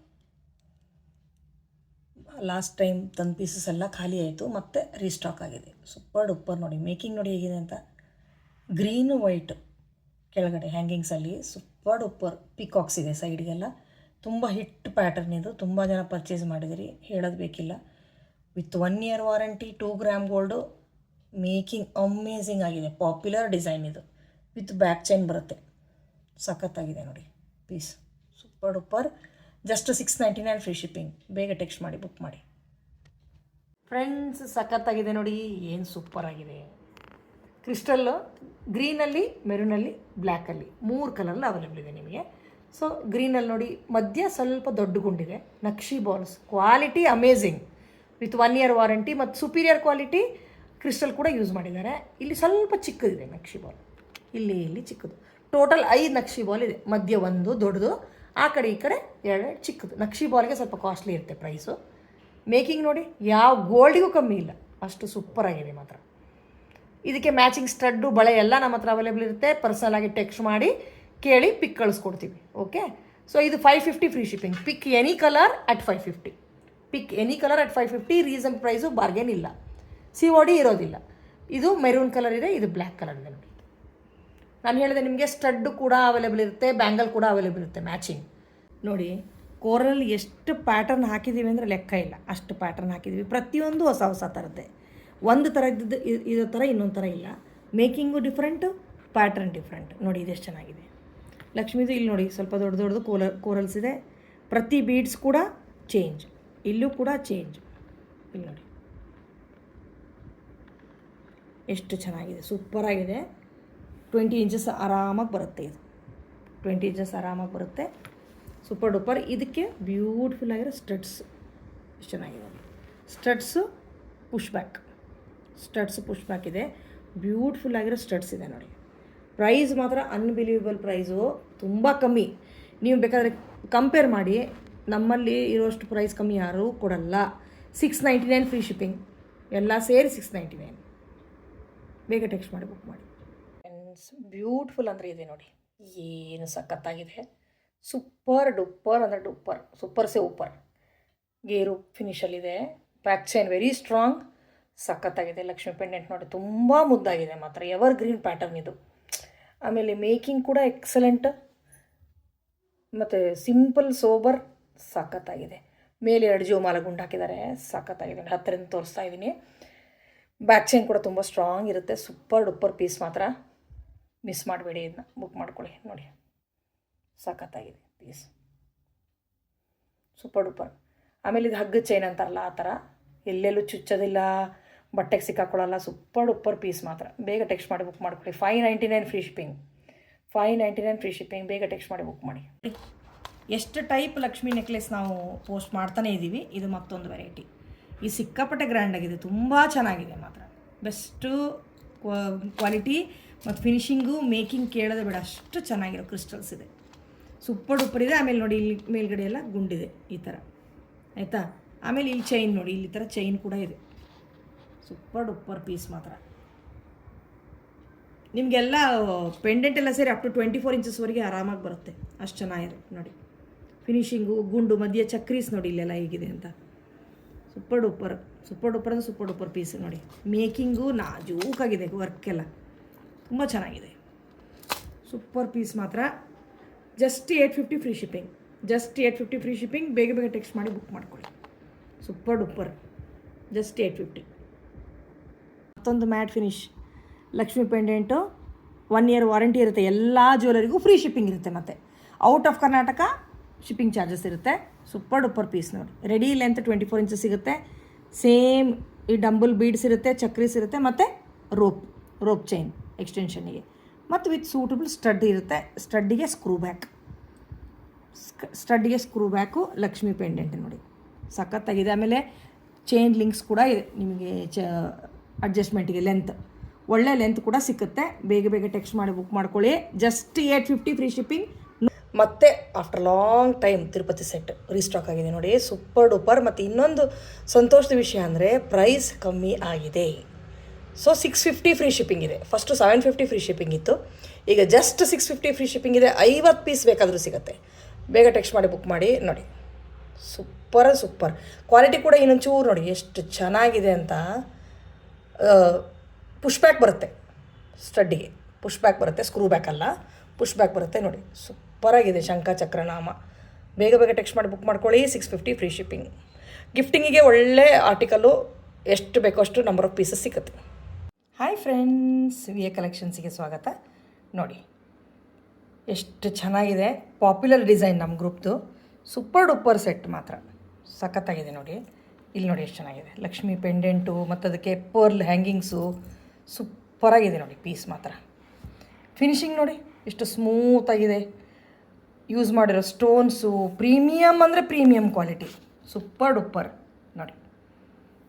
ಲಾಸ್ಟ್ ಟೈಮ್ ತಂದು ಪೀಸಸ್ ಎಲ್ಲ ಖಾಲಿ ಆಯಿತು, ಮತ್ತು ರೀಸ್ಟಾಕ್ ಆಗಿದೆ. ಸೂಪರ್ ಡೂಪರ್ ನೋಡಿ. ಮೇಕಿಂಗ್ ನೋಡಿ ಹೇಗಿದೆ ಅಂತ. ಗ್ರೀನು ವೈಟ್ ಕೆಳಗಡೆ ಹ್ಯಾಂಗಿಂಗ್ಸಲ್ಲಿ ಸೂಪರ್ ಡೂಪರ್. ಪಿಕಾಕ್ಸ್ ಇದೆ ಸೈಡ್ಗೆಲ್ಲ. ತುಂಬ ಹಿಟ್ ಪ್ಯಾಟರ್ನ್ ಇದು. ತುಂಬ ಜನ ಪರ್ಚೇಸ್ ಮಾಡಿದಿರಿ, ಹೇಳೋದು ಬೇಕಿಲ್ಲ. With 1 year warranty, 2 gram gold. Making amazing ಆಗಿದೆ. ಪಾಪ್ಯುಲರ್ ಡಿಸೈನ್ ಇದು. ವಿತ್ ಬ್ಯಾಕ್ ಚೈನ್ ಬರುತ್ತೆ. ಸಖತ್ತಾಗಿದೆ ನೋಡಿ piece. Super duper. Just 699 free shipping. ಬೇಗ ಟೆಕ್ಸ್ಟ್ ಮಾಡಿ ಬುಕ್ ಮಾಡಿ ಫ್ರೆಂಡ್ಸ್. ಸಖತ್ತಾಗಿದೆ ನೋಡಿ. ಏನು ಸೂಪರಾಗಿದೆ. ಕ್ರಿಸ್ಟಲ್ಲು ಗ್ರೀನಲ್ಲಿ, ಮೆರೂನಲ್ಲಿ, ಬ್ಲ್ಯಾಕಲ್ಲಿ 3 ಕಲರಲ್ಲಿ ಅವೈಲೇಬಲ್ ಇದೆ ನಿಮಗೆ. ಸೊ ಗ್ರೀನಲ್ಲಿ ನೋಡಿ, ಮಧ್ಯ ಸ್ವಲ್ಪ ದೊಡ್ಡ ಗುಂಡಿದೆ. ನಕ್ಷಿ balls quality amazing. With 1 year warranty ಮತ್ತು ಸುಪೀರಿಯರ್ ಕ್ವಾಲಿಟಿ ಕ್ರಿಸ್ಟಲ್ ಕೂಡ ಯೂಸ್ ಮಾಡಿದ್ದಾರೆ. ಇಲ್ಲಿ ಸ್ವಲ್ಪ ಚಿಕ್ಕದಿದೆ ನಕ್ಷಿ ಬಾಲ್, ಇಲ್ಲಿ ಚಿಕ್ಕದು. ಟೋಟಲ್ 5 ನಕ್ಷಿ ಬಾಲ್ ಇದೆ. ಮಧ್ಯ ಒಂದು ದೊಡ್ಡದು, ಆ ಕಡೆ ಈ ಕಡೆ 2 ಚಿಕ್ಕದು. ನಕ್ಷಿ ಬಾಲ್ಗೆ ಸ್ವಲ್ಪ ಕಾಸ್ಟ್ಲಿ ಇರುತ್ತೆ ಪ್ರೈಸು. ಮೇಕಿಂಗ್ ನೋಡಿ, ಯಾವ ಗೋಲ್ಡಿಗೂ ಕಮ್ಮಿ ಇಲ್ಲ, ಅಷ್ಟು ಸೂಪರಾಗಿದೆ ಮಾತ್ರ. ಇದಕ್ಕೆ ಮ್ಯಾಚಿಂಗ್ ಸ್ಟಡ್ಡು, ಬಳೆ ಎಲ್ಲ ನಮ್ಮ ಹತ್ರ ಅವೈಲೇಬಲ್ ಇರುತ್ತೆ. ಪರ್ಸನಲಾಗಿ ಟೆಕ್ಸ್ಟ್ ಮಾಡಿ ಕೇಳಿ ಪಿಕ್ ಕಳಿಸ್ಕೊಡ್ತೀವಿ. ಓಕೆ. ಸೊ ಇದು 550 free shipping. Pick any colour at 550. Reason price, bargain ಇಲ್ಲ. COD ಇರೋದಿಲ್ಲ. ಇದು ಮೆರೂನ್ ಕಲರ್ ಇದೆ, ಇದು ಬ್ಲ್ಯಾಕ್ ಕಲರ್ ಇದೆ ನೋಡಿ. ನಾನು ಹೇಳಿದೆ ನಿಮಗೆ ಸ್ಟಡ್ಡು ಕೂಡ ಅವೈಲೇಬಲ್ ಇರುತ್ತೆ, ಬ್ಯಾಂಗಲ್ ಕೂಡ ಅವೈಲೇಬಲ್ ಇರುತ್ತೆ ಮ್ಯಾಚಿಂಗ್. ನೋಡಿ ಕೋರಲ್ಲಿ ಎಷ್ಟು ಪ್ಯಾಟರ್ನ್ ಹಾಕಿದ್ದೀವಿ ಅಂದರೆ ಲೆಕ್ಕ ಇಲ್ಲ, ಅಷ್ಟು ಪ್ಯಾಟರ್ನ್ ಹಾಕಿದ್ದೀವಿ. ಪ್ರತಿಯೊಂದು ಹೊಸ ಥರದ್ದೇ. ಒಂದು ಥರ ಇದ್ದದ್ದು ಇದೋ ಥರ ಇನ್ನೊಂದು ಥರ ಇಲ್ಲ. Making different, pattern different. ನೋಡಿ ಇದೆಷ್ಟು ಚೆನ್ನಾಗಿದೆ. ಲಕ್ಷ್ಮೀದು ಇಲ್ಲಿ ನೋಡಿ, ಸ್ವಲ್ಪ ದೊಡ್ಡದು ಕೋರಲ್ಸ್ ಇದೆ. ಪ್ರತಿ ಬೀಡ್ಸ್ ಕೂಡ ಚೇಂಜ್, ಇಲ್ಲೂ ಕೂಡ ಚೇಂಜ್. ಇಲ್ಲಿ ನೋಡಿ ಎಷ್ಟು ಚೆನ್ನಾಗಿದೆ, ಸೂಪರಾಗಿದೆ. 20 ಇಂಚಸ್ ಆರಾಮಾಗಿ ಬರುತ್ತೆ. ಇದು 20 ಇಂಚಸ್ ಆರಾಮಾಗಿ ಬರುತ್ತೆ. Super duper. ಇದಕ್ಕೆ ಬ್ಯೂಟಿಫುಲ್ ಆಗಿರೋ ಸ್ಟಡ್ಸ್ ಎಷ್ಟು ಚೆನ್ನಾಗಿದೆ. ಸ್ಟಡ್ಸು ಪುಷ್ ಬ್ಯಾಕ್ ಇದೆ. ಬ್ಯೂಟಿಫುಲ್ ಆಗಿರೋ ಸ್ಟಡ್ಸ್ ಇದೆ ನೋಡಿ. ಪ್ರೈಸ್ ಮಾತ್ರ ಅನ್ಬಿಲೀವಬಲ್ ಪ್ರೈಸು, ತುಂಬ ಕಮ್ಮಿ. ನೀವು ಬೇಕಾದರೆ ಕಂಪೇರ್ ಮಾಡಿ, ನಮ್ಮಲ್ಲಿ ಇರೋಷ್ಟು ಪ್ರೈಸ್ ಕಮ್ಮಿ ಯಾರೂ ಕೊಡಲ್ಲ. 699 ಫ್ರೀ ಶಿಪ್ಪಿಂಗ್, ಎಲ್ಲ ಸೇರಿ 699. ಬೇಗ ಟೆಕ್ಸ್ಟ್ ಮಾಡಿ ಬುಕ್ ಮಾಡಿ. ಬ್ಯೂಟಿಫುಲ್ ಅಂದರೆ ಇದೆ ನೋಡಿ, ಏನು ಸಖತ್ತಾಗಿದೆ. ಸೂಪರ್ ಡೂಪರ್ ಅಂದರೆ ಡೂಪರ್, ಸೂಪರ್ ಸೇ ಊಪರ್. ಗೇರು ಫಿನಿಷಲ್ಲಿದೆ. ಬ್ಯಾಕ್ ಚೈನ್ ವೆರಿ ಸ್ಟ್ರಾಂಗ್, ಸಖತ್ತಾಗಿದೆ. ಲಕ್ಷ್ಮಿ ಪೆಂಡೆಂಟ್ ನೋಡಿ, ತುಂಬ ಮುದ್ದಾಗಿದೆ ಮಾತ್ರ. ಎವರ್ ಗ್ರೀನ್ ಪ್ಯಾಟರ್ನ್ ಇದು. ಆಮೇಲೆ ಮೇಕಿಂಗ್ ಕೂಡ ಎಕ್ಸಲೆಂಟ್, ಮತ್ತು ಸಿಂಪಲ್ ಸೋಬರ್, ಸಖತ್ತಾಗಿದೆ. ಮೇಲೆ 2 ಜೋಮಾಲ ಗುಂಡು ಹಾಕಿದ್ದಾರೆ, ಸಖತ್ತಾಗಿದೆ. ಹತ್ತಿರದಿಂದ ತೋರಿಸ್ತಾ ಇದ್ದೀನಿ. ಬ್ಯಾಕ್ ಚೈನ್ ಕೂಡ ತುಂಬ ಸ್ಟ್ರಾಂಗ್ ಇರುತ್ತೆ. ಸೂಪರ್ ಡೂಪರ್ ಪೀಸ್ ಮಾತ್ರ, ಮಿಸ್ ಮಾಡಬೇಡಿ. ಇದನ್ನ ಬುಕ್ ಮಾಡ್ಕೊಳ್ಳಿ. ನೋಡಿ ಸಖತ್ತಾಗಿದೆ ಪೀಸ್, ಸೂಪರ್ ಡೂಪರ್. ಆಮೇಲೆ ಇದು ಹಗ್ಗ ಚೈನ್ ಅಂತಾರಲ್ಲ ಆ ಥರ, ಎಲ್ಲೆಲ್ಲೂ ಚುಚ್ಚೋದಿಲ್ಲ, ಬಟ್ಟೆಗೆ ಸಿಕ್ಕಾಕೊಳ್ಳಲ್ಲ. ಸೂಪರ್ ಡೂಪರ್ ಪೀಸ್ ಮಾತ್ರ. ಬೇಗ ಟೆಕ್ಸ್ಟ್ ಮಾಡಿ ಬುಕ್ ಮಾಡ್ಕೊಳ್ಳಿ. 599 ಫ್ರೀ ಶಿಪ್ಪಿಂಗ್, 599 ಫ್ರೀ ಶಿಪ್ಪಿಂಗ್. ಬೇಗ ಟೆಕ್ಸ್ಟ್ ಮಾಡಿ ಬುಕ್ ಮಾಡಿ. ಎಷ್ಟು ಟೈಪ್ ಲಕ್ಷ್ಮಿ ನೆಕ್ಲೆಸ್ ನಾವು ಪೋಸ್ಟ್ ಮಾಡ್ತಾನೇ ಇದ್ದೀವಿ. ಇದು ಮತ್ತೊಂದು ವೆರೈಟಿ. ಈ ಸಿಕ್ಕಾಪಟ್ಟೆ ಗ್ರ್ಯಾಂಡಾಗಿದೆ, ತುಂಬ ಚೆನ್ನಾಗಿದೆ ಮಾತ್ರ. ಬೆಸ್ಟು ಕ್ವಾಲಿಟಿ ಮತ್ತು ಫಿನಿಶಿಂಗು, ಮೇಕಿಂಗ್ ಕೇಳೋದೇ ಬೇಡ, ಅಷ್ಟು ಚೆನ್ನಾಗಿರೋ ಕ್ರಿಸ್ಟಲ್ಸ್ ಇದೆ. ಸೂಪರ್ ಡೂಪರ್ ಇದೆ. ಆಮೇಲೆ ನೋಡಿ, ಇಲ್ಲಿ ಮೇಲ್ಗಡೆ ಎಲ್ಲ ಗುಂಡಿದೆ ಈ ಥರ, ಆಯಿತಾ. ಆಮೇಲೆ ಇಲ್ಲಿ ಚೈನ್ ನೋಡಿ, ಇಲ್ಲಿ ಥರ ಚೈನ್ ಕೂಡ ಇದೆ. ಸೂಪರ್ ಡೂಪರ್ ಪೀಸ್ ಮಾತ್ರ. ನಿಮಗೆಲ್ಲ ಪೆಂಡೆಂಟ್ ಎಲ್ಲ ಸೇರಿ ಅಪ್ ಟು 24 ಇಂಚಸ್ವರೆಗೆ ಆರಾಮಾಗಿ ಬರುತ್ತೆ, ಅಷ್ಟು ಚೆನ್ನಾಗಿದೆ ನೋಡಿ. ಫಿನಿಶಿಂಗು, ಗುಂಡು, ಮಧ್ಯ ಚಕ್ರೀಸ್ ನೋಡಿ ಇಲ್ಲೆಲ್ಲ ಹೇಗಿದೆ ಅಂತ. ಸೂಪರ್ ಡೂಪರ್ ಅಂದರೆ ಸೂಪರ್ ಡೂಪರ್ ಪೀಸ್ ನೋಡಿ. ಮೇಕಿಂಗು ನಾಜೂಕಾಗಿದೆ, ವರ್ಕೆಲ್ಲ ತುಂಬ ಚೆನ್ನಾಗಿದೆ. ಸೂಪರ್ ಪೀಸ್ ಮಾತ್ರ. Just 850 free shipping, just 850 free shipping. ಬೇಗ ಬೇಗ ಟೆಕ್ಸ್ಟ್ ಮಾಡಿ ಬುಕ್ ಮಾಡ್ಕೊಳ್ಳಿ. Super duper, just 850. ಮತ್ತೊಂದು mat finish Lakshmi pendant. 1 year warranty ಇರುತ್ತೆ. ಎಲ್ಲ ಜ್ಯುವೆಲರಿಗೂ ಫ್ರೀ ಶಿಪ್ಪಿಂಗ್ ಇರುತ್ತೆ. ಮತ್ತು out of Karnataka shipping charges ಇರುತ್ತೆ. ಸೂಪರ್ ಡೂಪರ್ ಪೀಸ್ ನೋಡಿ. ರೆಡಿ ಲೆಂತ್ 24 ಇಂಚಸ್ ಸಿಗುತ್ತೆ. ಸೇಮ್ ಈ ಡಂಬಲ್ ಬೀಡ್ಸ್ ಇರುತ್ತೆ, ಚಕ್ರೀಸ್ ಇರುತ್ತೆ, ಮತ್ತು ರೋಪ್ ಚೈನ್ ಎಕ್ಸ್ಟೆನ್ಷನ್ನಿಗೆ, ಮತ್ತು ವಿತ್ ಸೂಟಬಲ್ ಸ್ಟಡ್ ಇರುತ್ತೆ. ಸ್ಟಡ್ಡಿಗೆ ಸ್ಕ್ರೂ ಬ್ಯಾಕು ಲಕ್ಷ್ಮಿ ಪೆಂಡೆಂಟ್ ನೋಡಿ, ಸಖತ್ತಾಗಿದೆ. ಆಮೇಲೆ ಚೈನ್ ಲಿಂಕ್ಸ್ ಕೂಡ ಇದೆ ನಿಮಗೆ, ಅಡ್ಜಸ್ಟ್ಮೆಂಟಿಗೆ ಒಳ್ಳೆ ಲೆಂತ್ ಕೂಡ ಸಿಕ್ಕುತ್ತೆ. ಬೇಗ ಬೇಗ ಟೆಕ್ಸ್ಟ್ ಮಾಡಿ ಬುಕ್ ಮಾಡ್ಕೊಳ್ಳಿ. Just 850 free shipping. ಮತ್ತೆ after long time Tirupati set restock ಆಗಿದೆ ನೋಡಿ, ಸೂಪರ್ ಡೂಪರ್. ಮತ್ತು ಇನ್ನೊಂದು ಸಂತೋಷದ ವಿಷಯ ಅಂದರೆ ಪ್ರೈಸ್ ಕಮ್ಮಿ ಆಗಿದೆ. ಸೊ 650 ಫ್ರೀ ಶಿಪ್ಪಿಂಗ್ ಇದೆ. ಫಸ್ಟು 750 ಫ್ರೀ ಶಿಪ್ಪಿಂಗ್ ಇತ್ತು, ಈಗ ಜಸ್ಟ್ 650 ಫ್ರೀ ಶಿಪ್ಪಿಂಗ್ ಇದೆ. 50 ಪೀಸ್ ಬೇಕಾದರೂ ಸಿಗುತ್ತೆ. ಬೇಗ ಟೆಕ್ಸ್ಟ್ ಮಾಡಿ ಬುಕ್ ಮಾಡಿ. ನೋಡಿ ಸೂಪರ್ ಕ್ವಾಲಿಟಿ ಕೂಡ ಇನ್ನೊಂಚೂರು ನೋಡಿ ಎಷ್ಟು ಚೆನ್ನಾಗಿದೆ ಅಂತ. ಪುಷ್ ಬ್ಯಾಕ್ ಬರುತ್ತೆ ಸ್ಟಡ್ಡಿಗೆ, ಪುಷ್ ಬ್ಯಾಕ್ ಬರುತ್ತೆ, ಸ್ಕ್ರೂ ಬ್ಯಾಕ್ ಅಲ್ಲ, ಪುಷ್ ಬ್ಯಾಕ್ ಬರುತ್ತೆ ನೋಡಿ. ಸೂಪರಾಗಿದೆ ಶಂಖ ಚಕ್ರನಾಮ. ಬೇಗ ಬೇಗ ಟೆಕ್ಸ್ಟ್ ಮಾಡಿ ಬುಕ್ ಮಾಡ್ಕೊಳ್ಳಿ. 650 ಫ್ರೀ ಶಿಪ್ಪಿಂಗ್. ಗಿಫ್ಟಿಂಗಿಗೆ ಒಳ್ಳೆ ಆರ್ಟಿಕಲ್ಲು, ಎಷ್ಟು ಬೇಕೋ ಅಷ್ಟು ನಂಬರ್ ಆಫ್ ಪೀಸಸ್ ಸಿಗುತ್ತೆ. ಹಾಯ್ ಫ್ರೆಂಡ್ಸ್, ವಿ ಎ ಕಲೆಕ್ಷನ್ಸಿಗೆ ಸ್ವಾಗತ. ನೋಡಿ ಎಷ್ಟು ಚೆನ್ನಾಗಿದೆ, ಪಾಪ್ಯುಲರ್ ಡಿಸೈನ್ ನಮ್ಮ ಗ್ರೂಪ್ದು. ಸೂಪರ್ ಡೂಪರ್ ಸೆಟ್ ಮಾತ್ರ ಸಖತ್ತಾಗಿದೆ ನೋಡಿ. ಇಲ್ಲಿ ನೋಡಿ ಎಷ್ಟು ಚೆನ್ನಾಗಿದೆ ಲಕ್ಷ್ಮಿ ಪೆಂಡೆಂಟು, ಮತ್ತು ಅದಕ್ಕೆ ಪರ್ಲ್ ಹ್ಯಾಂಗಿಂಗ್ಸು. ಸೂಪರಾಗಿದೆ ನೋಡಿ ಪೀಸ್ ಮಾತ್ರ. ಫಿನಿಶಿಂಗ್ ನೋಡಿ ಎಷ್ಟು ಸ್ಮೂತಾಗಿದೆ. ಯೂಸ್ ಮಾಡಿರೋ ಸ್ಟೋನ್ಸು ಪ್ರೀಮಿಯಮ್ ಅಂದರೆ ಪ್ರೀಮಿಯಮ್ ಕ್ವಾಲಿಟಿ. ಸೂಪರ್ ಡೂಪರ್ ನೋಡಿ.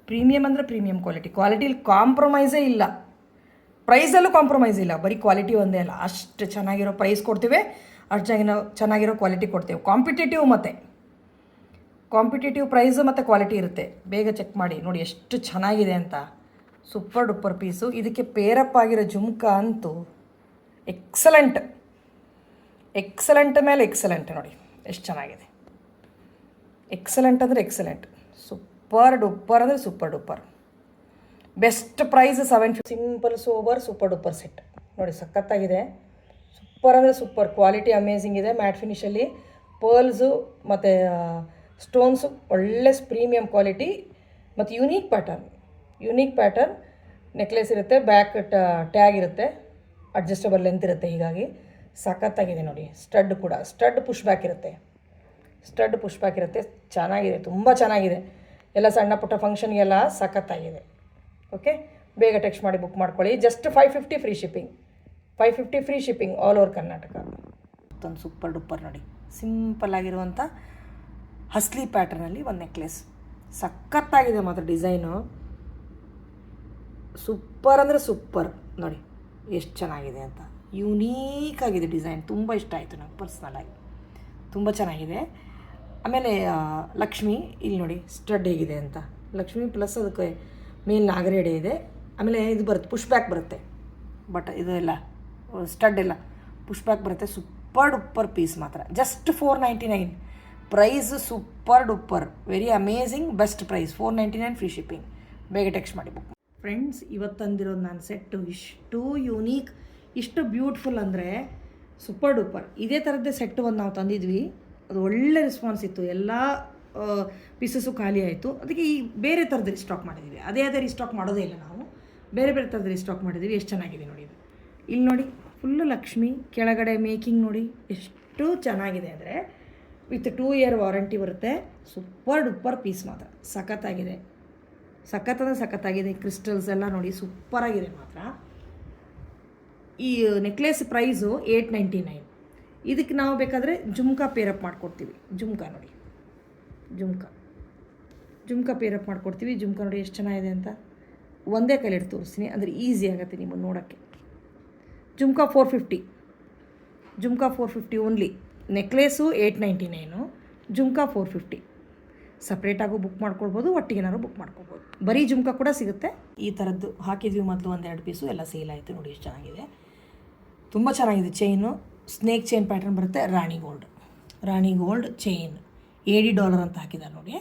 ಪ್ರೀಮಿಯಮ್ ಅಂದರೆ ಪ್ರೀಮಿಯಮ್ ಕ್ವಾಲಿಟಿಲಿ ಕಾಂಪ್ರಮೈಸೇ ಇಲ್ಲ. ಪ್ರೈಸಲ್ಲೂ ಕಾಂಪ್ರಮೈಸ್ ಇಲ್ಲ, ಬರೀ ಕ್ವಾಲಿಟಿ ಒಂದೇ ಅಲ್ಲ, ಅಷ್ಟು ಚೆನ್ನಾಗಿರೋ ಪ್ರೈಸ್ ಕೊಡ್ತೀವಿ, ಅಷ್ಟು ಚೆನ್ನಾಗಿರೋ ಕ್ವಾಲಿಟಿ ಕೊಡ್ತೀವಿ. ಕಾಂಪಿಟೇಟಿವ್ ಪ್ರೈಸು ಮತ್ತು ಕ್ವಾಲಿಟಿ ಇರುತ್ತೆ. ಬೇಗ ಚೆಕ್ ಮಾಡಿ ನೋಡಿ ಎಷ್ಟು ಚೆನ್ನಾಗಿದೆ ಅಂತ. Super duper piece. ಇದಕ್ಕೆ ಪೇರಪ್ ಆಗಿರೋ ಜುಮ್ಕ ಅಂತೂ ಎಕ್ಸಲೆಂಟ್ ಮೇಲೆ ಎಕ್ಸಲೆಂಟ್ ನೋಡಿ ಎಷ್ಟು ಚೆನ್ನಾಗಿದೆ. ಎಕ್ಸಲೆಂಟ್ ಅಂದರೆ ಎಕ್ಸಲೆಂಟ್. ಸೂಪರ್ ಡೂಪರ್ ಅಂದರೆ super duper. Best price 750. Simple sober super duper set ನೋಡಿ, ಸಖತ್ತಾಗಿದೆ. ಸೂಪರ್ ಅಂದರೆ ಸೂಪರ್ ಕ್ವಾಲಿಟಿ, ಅಮೇಝಿಂಗ್ ಇದೆ. ಮ್ಯಾಟ್ ಫಿನಿಷಲ್ಲಿ ಪರ್ಲ್ಸು ಮತ್ತು ಸ್ಟೋನ್ಸು ಒಳ್ಳೆ ಪ್ರೀಮಿಯಮ್ ಕ್ವಾಲಿಟಿ ಮತ್ತು ಯುನೀಕ್ ಪ್ಯಾಟರ್ನ್ ನೆಕ್ಲೆಸ್ ಇರುತ್ತೆ. ಬ್ಯಾಕ್ ಟ್ಯಾಗ್ ಇರುತ್ತೆ, ಅಡ್ಜಸ್ಟಬಲ್ ಲೆಂತ್ ಇರುತ್ತೆ. ಹೀಗಾಗಿ ಸಖತ್ತಾಗಿದೆ ನೋಡಿ. ಸ್ಟಡ್ ಪುಷ್ ಬ್ಯಾಕ್ ಇರುತ್ತೆ. ಚೆನ್ನಾಗಿದೆ, ತುಂಬ ಚೆನ್ನಾಗಿದೆ. ಎಲ್ಲ ಸಣ್ಣ ಪುಟ್ಟ ಫಂಕ್ಷನ್ಗೆಲ್ಲ ಸಖತ್ತಾಗಿದೆ. ಓಕೆ, ಬೇಗ ಟೆಕ್ಸ್ಟ್ ಮಾಡಿ ಬುಕ್ ಮಾಡ್ಕೊಳ್ಳಿ. Just 550 free shipping, 550 free shipping all over Karnataka. ಮತ್ತೊಂದು ಸೂಪರ್ ಡೂಪರ್ ನೋಡಿ, ಸಿಂಪಲ್ ಆಗಿರುವಂಥ ಹಸ್ಲಿ ಪ್ಯಾಟರ್ನಲ್ಲಿ ಒಂದು ನೆಕ್ಲೆಸ್. ಸಖತ್ತಾಗಿದೆ ಮಾತ್ರ ಡಿಸೈನು, ಸೂಪರ್ ಅಂದರೆ ಸೂಪರ್. ನೋಡಿ ಎಷ್ಟು ಚೆನ್ನಾಗಿದೆ ಅಂತ, ಯುನೀಕ್ ಆಗಿದೆ ಡಿಸೈನ್. ತುಂಬ ಇಷ್ಟ ಆಯಿತು ನಂಗೆ ಪರ್ಸ್ನಲಾಗಿ, ತುಂಬ ಚೆನ್ನಾಗಿದೆ. ಆಮೇಲೆ ಲಕ್ಷ್ಮಿ, ಇಲ್ಲಿ ನೋಡಿ ಸ್ಟಡ್ ಹೇಗಿದೆ ಅಂತ, ಲಕ್ಷ್ಮಿ ಪ್ಲಸ್ ಅದಕ್ಕೆ ಮೇಲ್ ನಾಗರೇಡೆ ಇದೆ. ಆಮೇಲೆ ಇದು ಬರುತ್ತೆ, ಪುಷ್ ಬ್ಯಾಕ್ ಬರುತ್ತೆ, ಬಟ್ ಇದು ಎಲ್ಲ ಸ್ಟಡ್ ಎಲ್ಲ ಪುಷ್ ಬ್ಯಾಕ್ ಬರುತ್ತೆ. ಸೂಪರ್ ಡುಪ್ಪರ್ ಪೀಸ್ ಮಾತ್ರ. Just 499 price, super duper, very amazing, best price, 499 free shipping. ಬೇಗ ಟೆಕ್ಸ್ಟ್ ಮಾಡಿ ಬುಕ್. ಫ್ರೆಂಡ್ಸ್, ಇವತ್ತು ತಂದಿರೋದು ನಾನು ಸೆಟ್ಟು ಇಷ್ಟು ಯುನೀಕ್, ಇಷ್ಟು ಬ್ಯೂಟಿಫುಲ್ ಅಂದರೆ ಸೂಪರ್ ಡೂಪರ್. ಇದೇ ಥರದ್ದೇ ಸೆಟ್ಟು ಒಂದು ನಾವು ತಂದಿದ್ವಿ, ಅದು ಒಳ್ಳೆ ರೆಸ್ಪಾನ್ಸ್ ಇತ್ತು. ಎಲ್ಲ ಪೀಸಸ್ಸು ಖಾಲಿ ಆಯಿತು. ಅದಕ್ಕೆ ಈ ಬೇರೆ ಥರದ್ದು ರಿಸ್ಟಾಕ್ ಮಾಡಿದ್ದೀವಿ. ಅದೇ ರಿಸ್ಟಾಕ್ ಮಾಡೋದೇ ಇಲ್ಲ ನಾವು, ಬೇರೆ ಬೇರೆ ಥರದ್ದು ರಿಸ್ಟಾಕ್ ಮಾಡಿದ್ದೀವಿ. ಎಷ್ಟು ಚೆನ್ನಾಗಿದೆ ನೋಡಿ ಇದು. ಇಲ್ಲಿ ನೋಡಿ ಫುಲ್ಲು ಲಕ್ಷ್ಮಿ, ಕೆಳಗಡೆ ಮೇಕಿಂಗ್ ನೋಡಿ ಎಷ್ಟು ಚೆನ್ನಾಗಿದೆ ಅಂದರೆ ವಿತ್ 2 ಇಯರ್ ವಾರಂಟಿ ಬರುತ್ತೆ. ಸೂಪರ್ ಡೂಪರ್ ಪೀಸ್ ಮಾತ್ರ, ಸಖತ್ತಾಗಿದೆ, ಸಖತ್ತಾದ ಸಖತ್ತಾಗಿದೆ. ಕ್ರಿಸ್ಟಲ್ಸ್ ಎಲ್ಲ ನೋಡಿ ಸೂಪರಾಗಿದೆ ಮಾತ್ರ. ಈ ನೆಕ್ಲೆಸ್ ಪ್ರೈಸು 899. ಇದಕ್ಕೆ ನಾವು ಬೇಕಾದರೆ ಜುಮ್ಕಾ ಪೇರಪ್ ಮಾಡಿಕೊಡ್ತೀವಿ. ಜುಮ್ಕಾ ನೋಡಿ, ಜುಮ್ಕಾ ಪೇರಪ್ ಮಾಡಿಕೊಡ್ತೀವಿ. ಜುಮ್ಕಾ ನೋಡಿ ಎಷ್ಟು ಚೆನ್ನಾಗಿದೆ ಅಂತ. ಒಂದೇ ಕೈಲಿಟ್ಟು ತೋರಿಸ್ತೀನಿ ಅಂದರೆ ಈಸಿ ಆಗುತ್ತೆ ನಿಮಗೆ ನೋಡೋಕ್ಕೆ. ಜುಮ್ಕಾ 450 ಓನ್ಲಿ. ನೆಕ್ಲೇಸು 899, ಜುಮ್ಕಾ 450. ಸಪ್ರೇಟಾಗೂ ಬುಕ್ ಮಾಡ್ಕೊಳ್ಬೋದು, ಒಟ್ಟಿಗೆನಾದ್ರು ಬುಕ್ ಮಾಡ್ಕೊಳ್ಬೋದು. ಬರೀ ಜುಮ್ಕಾ ಕೂಡ ಸಿಗುತ್ತೆ. ಈ ಥರದ್ದು ಹಾಕಿದ್ವಿ ಮೊದಲು 1-2 ಪೀಸು, ಎಲ್ಲ ಸೇಲ್ ಆಯಿತು. ನೋಡಿ ಎಷ್ಟು ಚೆನ್ನಾಗಿದೆ, ತುಂಬ ಚೆನ್ನಾಗಿದೆ. ಚೈನು ಸ್ನೇಕ್ ಚೈನ್ ಪ್ಯಾಟರ್ನ್ ಬರುತ್ತೆ. ರಾಣಿ ಗೋಲ್ಡ್ ಚೈನ್ $80 ಅಂತ ಹಾಕಿದ್ದಾರೆ ನೋಡಿ.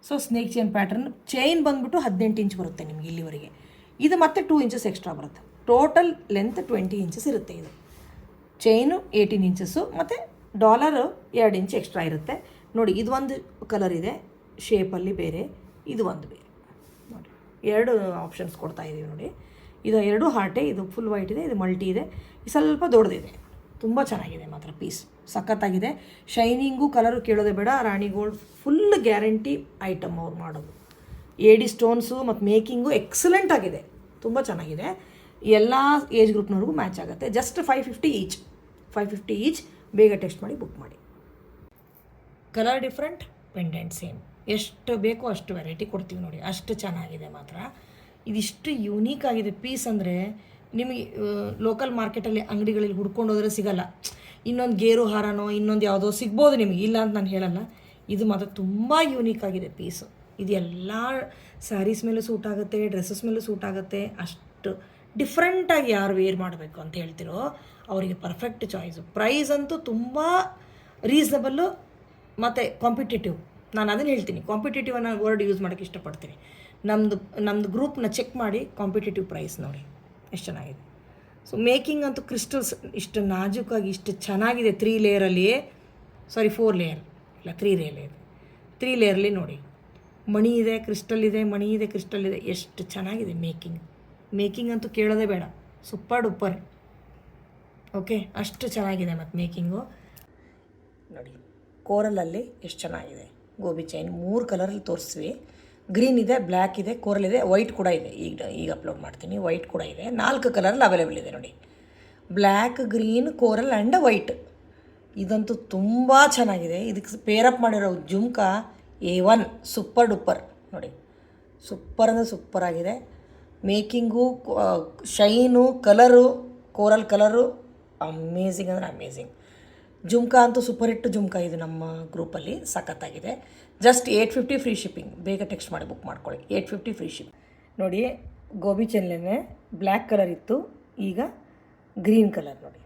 So snake chain pattern, chain ಬಂದುಬಿಟ್ಟು 18 ಇಂಚ್ ಬರುತ್ತೆ ನಿಮಗೆ ಇಲ್ಲಿವರೆಗೆ. ಇದು ಮತ್ತೆ 2 ಇಂಚಸ್ ಎಕ್ಸ್ಟ್ರಾ ಬರುತ್ತೆ. ಟೋಟಲ್ ಲೆಂತ್ 20 ಇಂಚಸ್ ಇರುತ್ತೆ. ಇದು ಚೈನು 18 ಇಂಚಸ್ಸು ಮತ್ತು $2 ಇಂಚ್ ಎಕ್ಸ್ಟ್ರಾ ಇರುತ್ತೆ. ನೋಡಿ ಇದು ಒಂದು ಕಲರ್ ಇದೆ ಶೇಪಲ್ಲಿ ಬೇರೆ, ಇದು ಒಂದು ಬೇರೆ. ನೋಡಿ 2 ಆಪ್ಷನ್ಸ್ ಕೊಡ್ತಾ ಇದ್ದೀವಿ ನೋಡಿ. ಇದು 2 ಹಾರ್ಟೇ, ಇದು ಫುಲ್ ವೈಟ್ ಇದೆ, ಇದು ಮಲ್ಟಿ ಇದೆ, ಸ್ವಲ್ಪ ದೊಡ್ಡದಿದೆ. ತುಂಬ ಚೆನ್ನಾಗಿದೆ ಮಾತ್ರ ಪೀಸ್, ಸಖತ್ತಾಗಿದೆ. ಶೈನಿಂಗು ಕಲರು ಕೇಳೋದೇ ಬೇಡ. ರಾಣಿ ಗೋಲ್ಡ್ ಫುಲ್ ಗ್ಯಾರಂಟಿ ಐಟಮ್ ಅವ್ರು ಮಾಡೋದು. AD ಸ್ಟೋನ್ಸು ಮತ್ತು ಮೇಕಿಂಗು ಎಕ್ಸಲೆಂಟ್ ಆಗಿದೆ, ತುಂಬ ಚೆನ್ನಾಗಿದೆ. ಎಲ್ಲ ಏಜ್ ಗ್ರೂಪ್ನವ್ರಿಗೂ ಮ್ಯಾಚ್ ಆಗುತ್ತೆ. Just 550 each. ಬೇಗ ಟೆಕ್ಸ್ಟ್ ಮಾಡಿ ಬುಕ್ ಮಾಡಿ. Colour different, pendant same. ಎಷ್ಟು ಬೇಕೋ ಅಷ್ಟು ವೆರೈಟಿ ಕೊಡ್ತೀವಿ ನೋಡಿ, ಅಷ್ಟು ಚೆನ್ನಾಗಿದೆ ಮಾತ್ರ. ಇದಿಷ್ಟು ಯೂನೀಕ್ ಆಗಿದೆ ಪೀಸ್ ಅಂದರೆ ನಿಮಗೆ ಲೋಕಲ್ ಮಾರ್ಕೆಟಲ್ಲಿ ಅಂಗಡಿಗಳಲ್ಲಿ ಹುಡ್ಕೊಂಡು ಹೋದರೆ ಸಿಗಲ್ಲ. ಇನ್ನೊಂದು ಗೇರು ಹಾರನೋ ಇನ್ನೊಂದು ಯಾವುದೋ ಸಿಗ್ಬೋದು ನಿಮಗೆ, ಇಲ್ಲ ಅಂತ ನಾನು ಹೇಳಲ್ಲ. ಇದು ಮಾತ್ರ ತುಂಬ ಯೂನೀಕ್ ಆಗಿದೆ ಪೀಸು. ಇದು ಎಲ್ಲ ಸ್ಯಾರೀಸ್ ಮೇಲೂ ಸೂಟ್ ಆಗುತ್ತೆ, ಡ್ರೆಸ್ಸಸ್ ಮೇಲೂ ಸೂಟ್ ಆಗುತ್ತೆ. ಅಷ್ಟು ಡಿಫ್ರೆಂಟಾಗಿ ಯಾರು ವೇರ್ ಮಾಡಬೇಕು ಅಂತ ಹೇಳ್ತಿರೋ ಅವರಿಗೆ ಪರ್ಫೆಕ್ಟ್ ಚಾಯ್ಸು. ಪ್ರೈಸ್ ಅಂತೂ ತುಂಬ ರೀಸನಬಲ್ಲು ಮತ್ತು ಕಾಂಪಿಟೇಟಿವ್. ನಾನು ಅದನ್ನು ಹೇಳ್ತೀನಿ, ಕಾಂಪಿಟೇಟಿವ್ ಅನ್ನೋ ವರ್ಡ್ ಯೂಸ್ ಮಾಡೋಕ್ಕೆ ಇಷ್ಟಪಡ್ತೀನಿ. ನಮ್ಮದು ಗ್ರೂಪ್ನ ಚೆಕ್ ಮಾಡಿ ಕಾಂಪಿಟೇಟಿವ್ ಪ್ರೈಸ್ ನೋಡಿ ಎಷ್ಟು ಚೆನ್ನಾಗಿದೆ. ಸೊ ಮೇಕಿಂಗ್ ಅಂತೂ ಕ್ರಿಸ್ಟಲ್ಸ್ ಇಷ್ಟು ನಾಜೂಕಾಗಿ ಇಷ್ಟು ಚೆನ್ನಾಗಿದೆ. 3 ಲೇಯರಲ್ಲಿ, ಸಾರಿ 4 ಲೇಯರ್ ಇಲ್ಲ 3 ಲೇಯರ್ ಇದೆ. 3 ಲೇಯರ್ಲಿ ನೋಡಿ ಮಣಿ ಇದೆ, ಕ್ರಿಸ್ಟಲ್ ಇದೆ, ಮಣಿ ಇದೆ, ಕ್ರಿಸ್ಟಲ್ ಇದೆ. ಎಷ್ಟು ಚೆನ್ನಾಗಿದೆ ಮೇಕಿಂಗ್ ಅಂತೂ ಕೇಳೋದೇ ಬೇಡ, ಸೂಪರ್ ಡೂಪರ್. ಓಕೆ, ಅಷ್ಟು ಚೆನ್ನಾಗಿದೆ. ಮತ್ತು ಮೇಕಿಂಗು ನೋಡಿ, ಕೋರಲಲ್ಲಿ ಎಷ್ಟು ಚೆನ್ನಾಗಿದೆ. ಗೋಬಿ ಚೈನ್ 3 ಕಲರಲ್ಲಿ ತೋರಿಸ್ವಿ. ಗ್ರೀನ್ ಇದೆ, ಬ್ಲ್ಯಾಕ್ ಇದೆ, ಕೋರಲ್ ಇದೆ, ವೈಟ್ ಕೂಡ ಇದೆ. ಈಗ ಅಪ್ಲೋಡ್ ಮಾಡ್ತೀನಿ. ವೈಟ್ ಕೂಡ ಇದೆ. 4 ಕಲರಲ್ಲಿ ಅವೈಲೇಬಲ್ ಇದೆ ನೋಡಿ. Black, green, coral and white. ಇದಂತೂ ತುಂಬ ಚೆನ್ನಾಗಿದೆ. ಇದಕ್ಕೆ ಪೇರಪ್ ಮಾಡಿರೋ ಜುಮ್ಕಾ A1 ಸೂಪರ್ ಡೂಪರ್ ನೋಡಿ. ಸೂಪರ್ ಅಂದರೆ ಸೂಪರ್ ಆಗಿದೆ. Making, shine, colour, coral colour amazing ಅಂದರೆ ಅಮೇಝಿಂಗ್. ಜುಮ್ಕಾ ಅಂತೂ ಸೂಪರ್ ಹಿಟ್ಟು ಜುಮ್ಕಾ. ಇದು ನಮ್ಮ ಗ್ರೂಪಲ್ಲಿ ಸಖತ್ತಾಗಿದೆ. Just 850 free shipping. ಬೇಗ ಟೆಕ್ಸ್ಟ್ ಮಾಡಿ ಬುಕ್ ಮಾಡ್ಕೊಳ್ಳಿ. 850 ಫ್ರೀ ಶಿಪ್ಪಿಂಗ್. ನೋಡಿ ಗೋಬಿ ಚೆನ್ಲೆನೆ ಬ್ಲ್ಯಾಕ್ ಕಲರ್ ಇತ್ತು, ಈಗ ಗ್ರೀನ್ ಕಲರ್ ನೋಡಿ.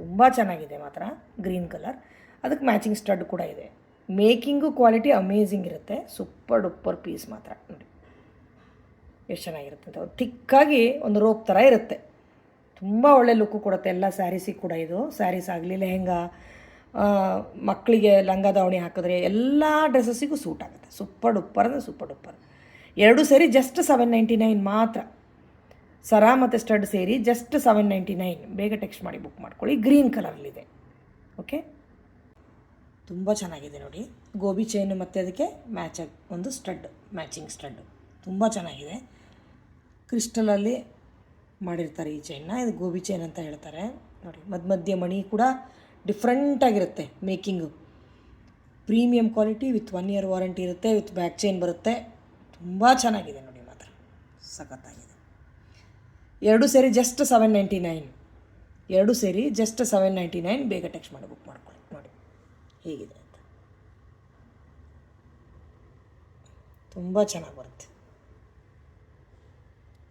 ತುಂಬ ಚೆನ್ನಾಗಿದೆ ಮಾತ್ರ ಗ್ರೀನ್ ಕಲರ್. ಅದಕ್ಕೆ ಮ್ಯಾಚಿಂಗ್ ಸ್ಟಡ್ ಕೂಡ ಇದೆ. ಮೇಕಿಂಗು ಕ್ವಾಲಿಟಿ ಅಮೇಝಿಂಗ್ ಇರುತ್ತೆ. ಸೂಪರ್ ಡೂಪರ್ ಪೀಸ್ ಮಾತ್ರ ನೋಡಿ ಎಷ್ಟು ಚೆನ್ನಾಗಿರುತ್ತೆ ಅಂತ. ಥಿಕ್ಕಾಗಿ ಒಂದು ರೋಪ್ ಥರ ಇರುತ್ತೆ. ತುಂಬ ಒಳ್ಳೆ ಲುಕ್ಕು ಕೊಡುತ್ತೆ. ಎಲ್ಲ ಸ್ಯಾರೀಸಿಗೆ ಕೂಡ ಇದು. ಸ್ಯಾರೀಸ್ ಆಗಲಿ, ಲೆಹೆಂಗಾ, ಮಕ್ಕಳಿಗೆ ಲಂಗ ದಾವಣಿ ಹಾಕಿದ್ರೆ ಎಲ್ಲ ಡ್ರೆಸ್ಸಸ್ಸಿಗೂ ಸೂಟ್ ಆಗುತ್ತೆ. ಸೂಪರ್ ಡೂಪರ್ ಅಂದರೆ ಸೂಪರ್ ಡೂಪರ್. 2 ಸೇರಿ ಜಸ್ಟ್ 799 ಮಾತ್ರ. ಸರ ಮತ್ತು ಸ್ಟಡ್ ಸೇರಿ ಜಸ್ಟ್ 799. ಬೇಗ ಟೆಕ್ಸ್ಟ್ ಮಾಡಿ ಬುಕ್ ಮಾಡ್ಕೊಳ್ಳಿ. ಗ್ರೀನ್ ಕಲರಲ್ಲಿದೆ. ಓಕೆ, ತುಂಬ ಚೆನ್ನಾಗಿದೆ ನೋಡಿ. ಗೋಬಿ ಚೈನು ಮತ್ತು ಅದಕ್ಕೆ ಮ್ಯಾಚಾಗಿ ಒಂದು ಸ್ಟಡ್, ಮ್ಯಾಚಿಂಗ್ ಸ್ಟಡ್ಡು ತುಂಬ ಚೆನ್ನಾಗಿದೆ. ಕ್ರಿಸ್ಟಲಲ್ಲಿ ಮಾಡಿರ್ತಾರೆ ಈ ಚೈನ್ನ. ಇದು ಗೋಬಿ ಚೈನ್ ಅಂತ ಹೇಳ್ತಾರೆ ನೋಡಿ. ಮಧ್ಯ ಮಣಿ ಕೂಡ ಡಿಫ್ರೆಂಟಾಗಿರುತ್ತೆ making. Premium quality with 1 year warranty ಇರುತ್ತೆ, ವಿತ್ ಬ್ಯಾಕ್ ಚೈನ್ ಬರುತ್ತೆ. ತುಂಬ ಚೆನ್ನಾಗಿದೆ ನೋಡಿ, ಮಾತ್ರ ಸಖತ್ತಾಗಿದೆ. ಎರಡು ಸೇರಿ ಜಸ್ಟ್ 799. ಎರಡು ಸೇರಿ ಜಸ್ಟ್ 799. ಬೇಗ ಟೆಕ್ಸ್ಟ್ ಮಾಡಿ ಬುಕ್ ಮಾಡ್ಕೊಳ್ಳಿ. ನೋಡಿ ಹೇಗಿದೆ ಅಂತ, ತುಂಬ ಚೆನ್ನಾಗಿ ಬರುತ್ತೆ.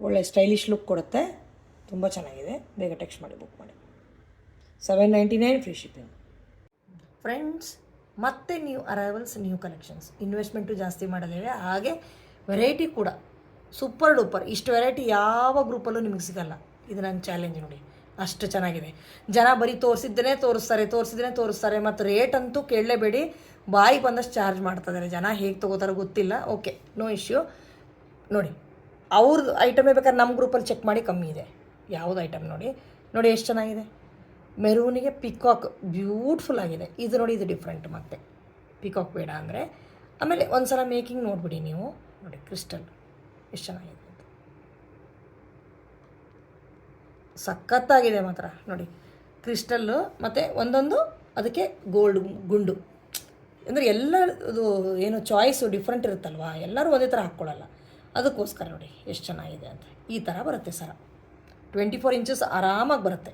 ಒಳ್ಳೆ ಸ್ಟೈಲಿಶ್ ಲುಕ್ ಕೊಡುತ್ತೆ, ತುಂಬ ಚೆನ್ನಾಗಿದೆ. ಬೇಗ ಟೆಕ್ಸ್ಟ್ ಮಾಡಿ ಬುಕ್ ಮಾಡಿ. 799 ಫ್ರೀ ಶಿಪ್ಪಿಂಗ್. ಫ್ರೆಂಡ್ಸ್, ಮತ್ತೆ new arrivals, new collections. Investment ಜಾಸ್ತಿ ಮಾಡೋದಿದೆ, ಹಾಗೆ ವೆರೈಟಿ ಕೂಡ ಸೂಪರ್ ಡೂಪರ್. ಇಷ್ಟು ವೆರೈಟಿ ಯಾವ ಗ್ರೂಪಲ್ಲೂ ನಿಮಗೆ ಸಿಗಲ್ಲ. ಇದು ನನ್ನ ಚಾಲೆಂಜ್ ನೋಡಿ, ಅಷ್ಟು ಚೆನ್ನಾಗಿದೆ. ಜನ ಬರೀ ತೋರಿಸಿದ್ದನ್ನೇ ತೋರಿಸ್ತಾರೆ ಮತ್ತು ರೇಟ್ ಅಂತೂ ಕೇಳಲೇಬೇಡಿ, ಬಾಯಿಗೆ ಬಂದಷ್ಟು ಚಾರ್ಜ್ ಮಾಡ್ತಿದ್ದಾರೆ. ಜನ ಹೇಗೆ ತೊಗೋತಾರೋ ಗೊತ್ತಿಲ್ಲ. Okay, no issue. ನೋಡಿ, ಅವ್ರದ್ದು ಐಟಮೇ ಬೇಕಾದ್ರೆ ನಮ್ಮ ಗ್ರೂಪಲ್ಲಿ ಚೆಕ್ ಮಾಡಿ, ಕಮ್ಮಿ ಇದೆ. ಯಾವುದು ಐಟಮ್ ನೋಡಿ ಎಷ್ಟು ಚೆನ್ನಾಗಿದೆ. ಮೆರೂನಿಗೆ ಪಿಕಾಕ್ ಬ್ಯೂಟಿಫುಲ್ ಆಗಿದೆ. ಇದು ನೋಡಿ, ಇದು ಡಿಫ್ರೆಂಟ್. ಮತ್ತು ಪಿಕಾಕ್ ಬೇಡ ಅಂದರೆ ಆಮೇಲೆ ಒಂದು ಸಲ ಮೇಕಿಂಗ್ ನೋಡಿಬಿಡಿ ನೀವು. ನೋಡಿ ಕ್ರಿಸ್ಟಲ್ ಎಷ್ಟು ಚೆನ್ನಾಗಿದೆ, ಸಖತ್ತಾಗಿದೆ ಮಾತ್ರ. ನೋಡಿ ಕ್ರಿಸ್ಟಲ್ಲು ಮತ್ತು ಒಂದೊಂದು ಅದಕ್ಕೆ ಗೋಲ್ಡ್ ಗುಂಡು, ಅಂದರೆ ಎಲ್ಲದು ಏನು ಚಾಯ್ಸು ಡಿಫ್ರೆಂಟ್ ಇರುತ್ತಲ್ವ, ಎಲ್ಲರೂ ಒಂದೇ ಥರ ಹಾಕ್ಕೊಳ್ಳಲ್ಲ. ಅದಕ್ಕೋಸ್ಕರ ನೋಡಿ ಎಷ್ಟು ಚೆನ್ನಾಗಿದೆ ಅಂತ. ಈ ಥರ ಬರುತ್ತೆ ಸರ. 24 ಇಂಚಸ್ ಆರಾಮಾಗಿ ಬರುತ್ತೆ.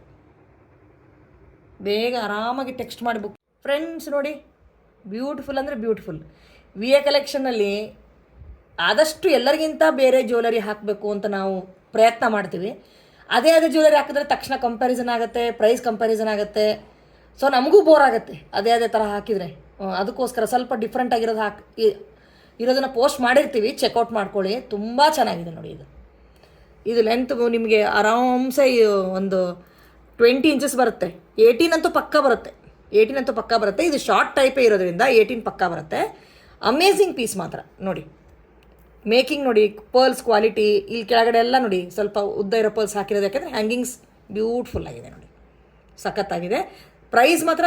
ಬೇಗ ಆರಾಮಾಗಿ ಟೆಕ್ಸ್ಟ್ ಮಾಡಿ ಬುಕ್. ಫ್ರೆಂಡ್ಸ್ ನೋಡಿ, ಬ್ಯೂಟಿಫುಲ್ ಅಂದರೆ ಬ್ಯೂಟಿಫುಲ್. VA ಕಲೆಕ್ಷನಲ್ಲಿ ಆದಷ್ಟು ಎಲ್ಲರಿಗಿಂತ ಬೇರೆ ಜ್ಯುವೆಲರಿ ಹಾಕಬೇಕು ಅಂತ ನಾವು ಪ್ರಯತ್ನ ಮಾಡ್ತೀವಿ. ಅದೇ ಜ್ಯುವೆಲರಿ ಹಾಕಿದ್ರೆ ತಕ್ಷಣ ಕಂಪ್ಯಾರಿಸನ್ ಆಗುತ್ತೆ, ಪ್ರೈಸ್ ಕಂಪ್ಯಾರಿಸನ್ ಆಗುತ್ತೆ. ಸೊ ನಮಗೂ ಬೋರ್ ಆಗುತ್ತೆ ಅದೇ ಥರ ಹಾಕಿದರೆ. ಅದಕ್ಕೋಸ್ಕರ ಸ್ವಲ್ಪ ಡಿಫ್ರೆಂಟ್ ಆಗಿರೋದು ಇರೋದನ್ನು ಪೋಸ್ಟ್ ಮಾಡಿರ್ತೀವಿ, ಚೆಕ್ಔಟ್ ಮಾಡ್ಕೊಳ್ಳಿ. ತುಂಬ ಚೆನ್ನಾಗಿದೆ ನೋಡಿ. ಇದು ಲೆಂತ್ ನಿಮಗೆ ಆರಾಮ್ಸೆ ಒಂದು 20 ಇಂಚಸ್ ಬರುತ್ತೆ. 18 ಅಂತೂ ಪಕ್ಕ ಬರುತ್ತೆ. ಇದು ಶಾರ್ಟ್ ಟೈಪೇ ಇರೋದ್ರಿಂದ 18 ಪಕ್ಕ ಬರುತ್ತೆ. ಅಮೇಝಿಂಗ್ ಪೀಸ್ ಮಾತ್ರ. ನೋಡಿ ಮೇಕಿಂಗ್ ನೋಡಿ, ಪರ್ಲ್ಸ್ ಕ್ವಾಲಿಟಿ. ಇಲ್ಲಿ ಕೆಳಗಡೆ ಎಲ್ಲ ನೋಡಿ ಸ್ವಲ್ಪ ಉದ್ದ ಇರೋ ಪರ್ಲ್ಸ್ ಹಾಕಿರೋದು, ಯಾಕೆಂದರೆ ಹ್ಯಾಂಗಿಂಗ್ಸ್ ಬ್ಯೂಟಿಫುಲ್ ಆಗಿದೆ ನೋಡಿ, ಸಖತ್ತಾಗಿದೆ. ಪ್ರೈಸ್ ಮಾತ್ರ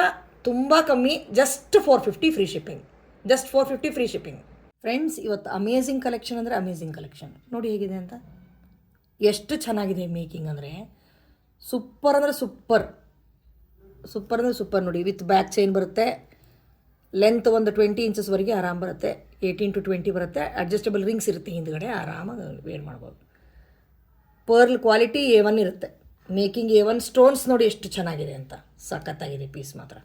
ತುಂಬ ಕಮ್ಮಿ, just 450 free shipping. Just 450 free shipping. Friends, ಇವತ್ತು ಅಮೇಝಿಂಗ್ ಕಲೆಕ್ಷನ್ ಅಂದರೆ ಅಮೇಝಿಂಗ್ ಕಲೆಕ್ಷನ್. ನೋಡಿ ಹೇಗಿದೆ ಅಂತ, ಎಷ್ಟು ಚೆನ್ನಾಗಿದೆ ಮೇಕಿಂಗ್ ಅಂದರೆ ಸೂಪರ್ ಅಂದರೆ ಸೂಪರ್ ನೋಡಿ. ವಿತ್ ಬ್ಯಾಕ್ ಚೈನ್ ಬರುತ್ತೆ. ಲೆಂತ್ ಒಂದು 20 ಇಂಚಸ್ವರೆಗೆ ಆರಾಮ ಬರುತ್ತೆ. 18 to 20 ಬರುತ್ತೆ. ಅಡ್ಜಸ್ಟಬಲ್ ರಿಂಗ್ಸ್ ಇರುತ್ತೆ ಹಿಂದ್ಗಡೆ, ಆರಾಮಾಗಿ ವೇರ್ ಮಾಡ್ಬೋದು. ಪರ್ಲ್ ಕ್ವಾಲಿಟಿ A1 ಇರುತ್ತೆ. Making A1. ಸ್ಟೋನ್ಸ್ ನೋಡಿ ಎಷ್ಟು ಚೆನ್ನಾಗಿದೆ ಅಂತ, ಸಖತ್ತಾಗಿದೆ ಪೀಸ್ ಮಾತ್ರ.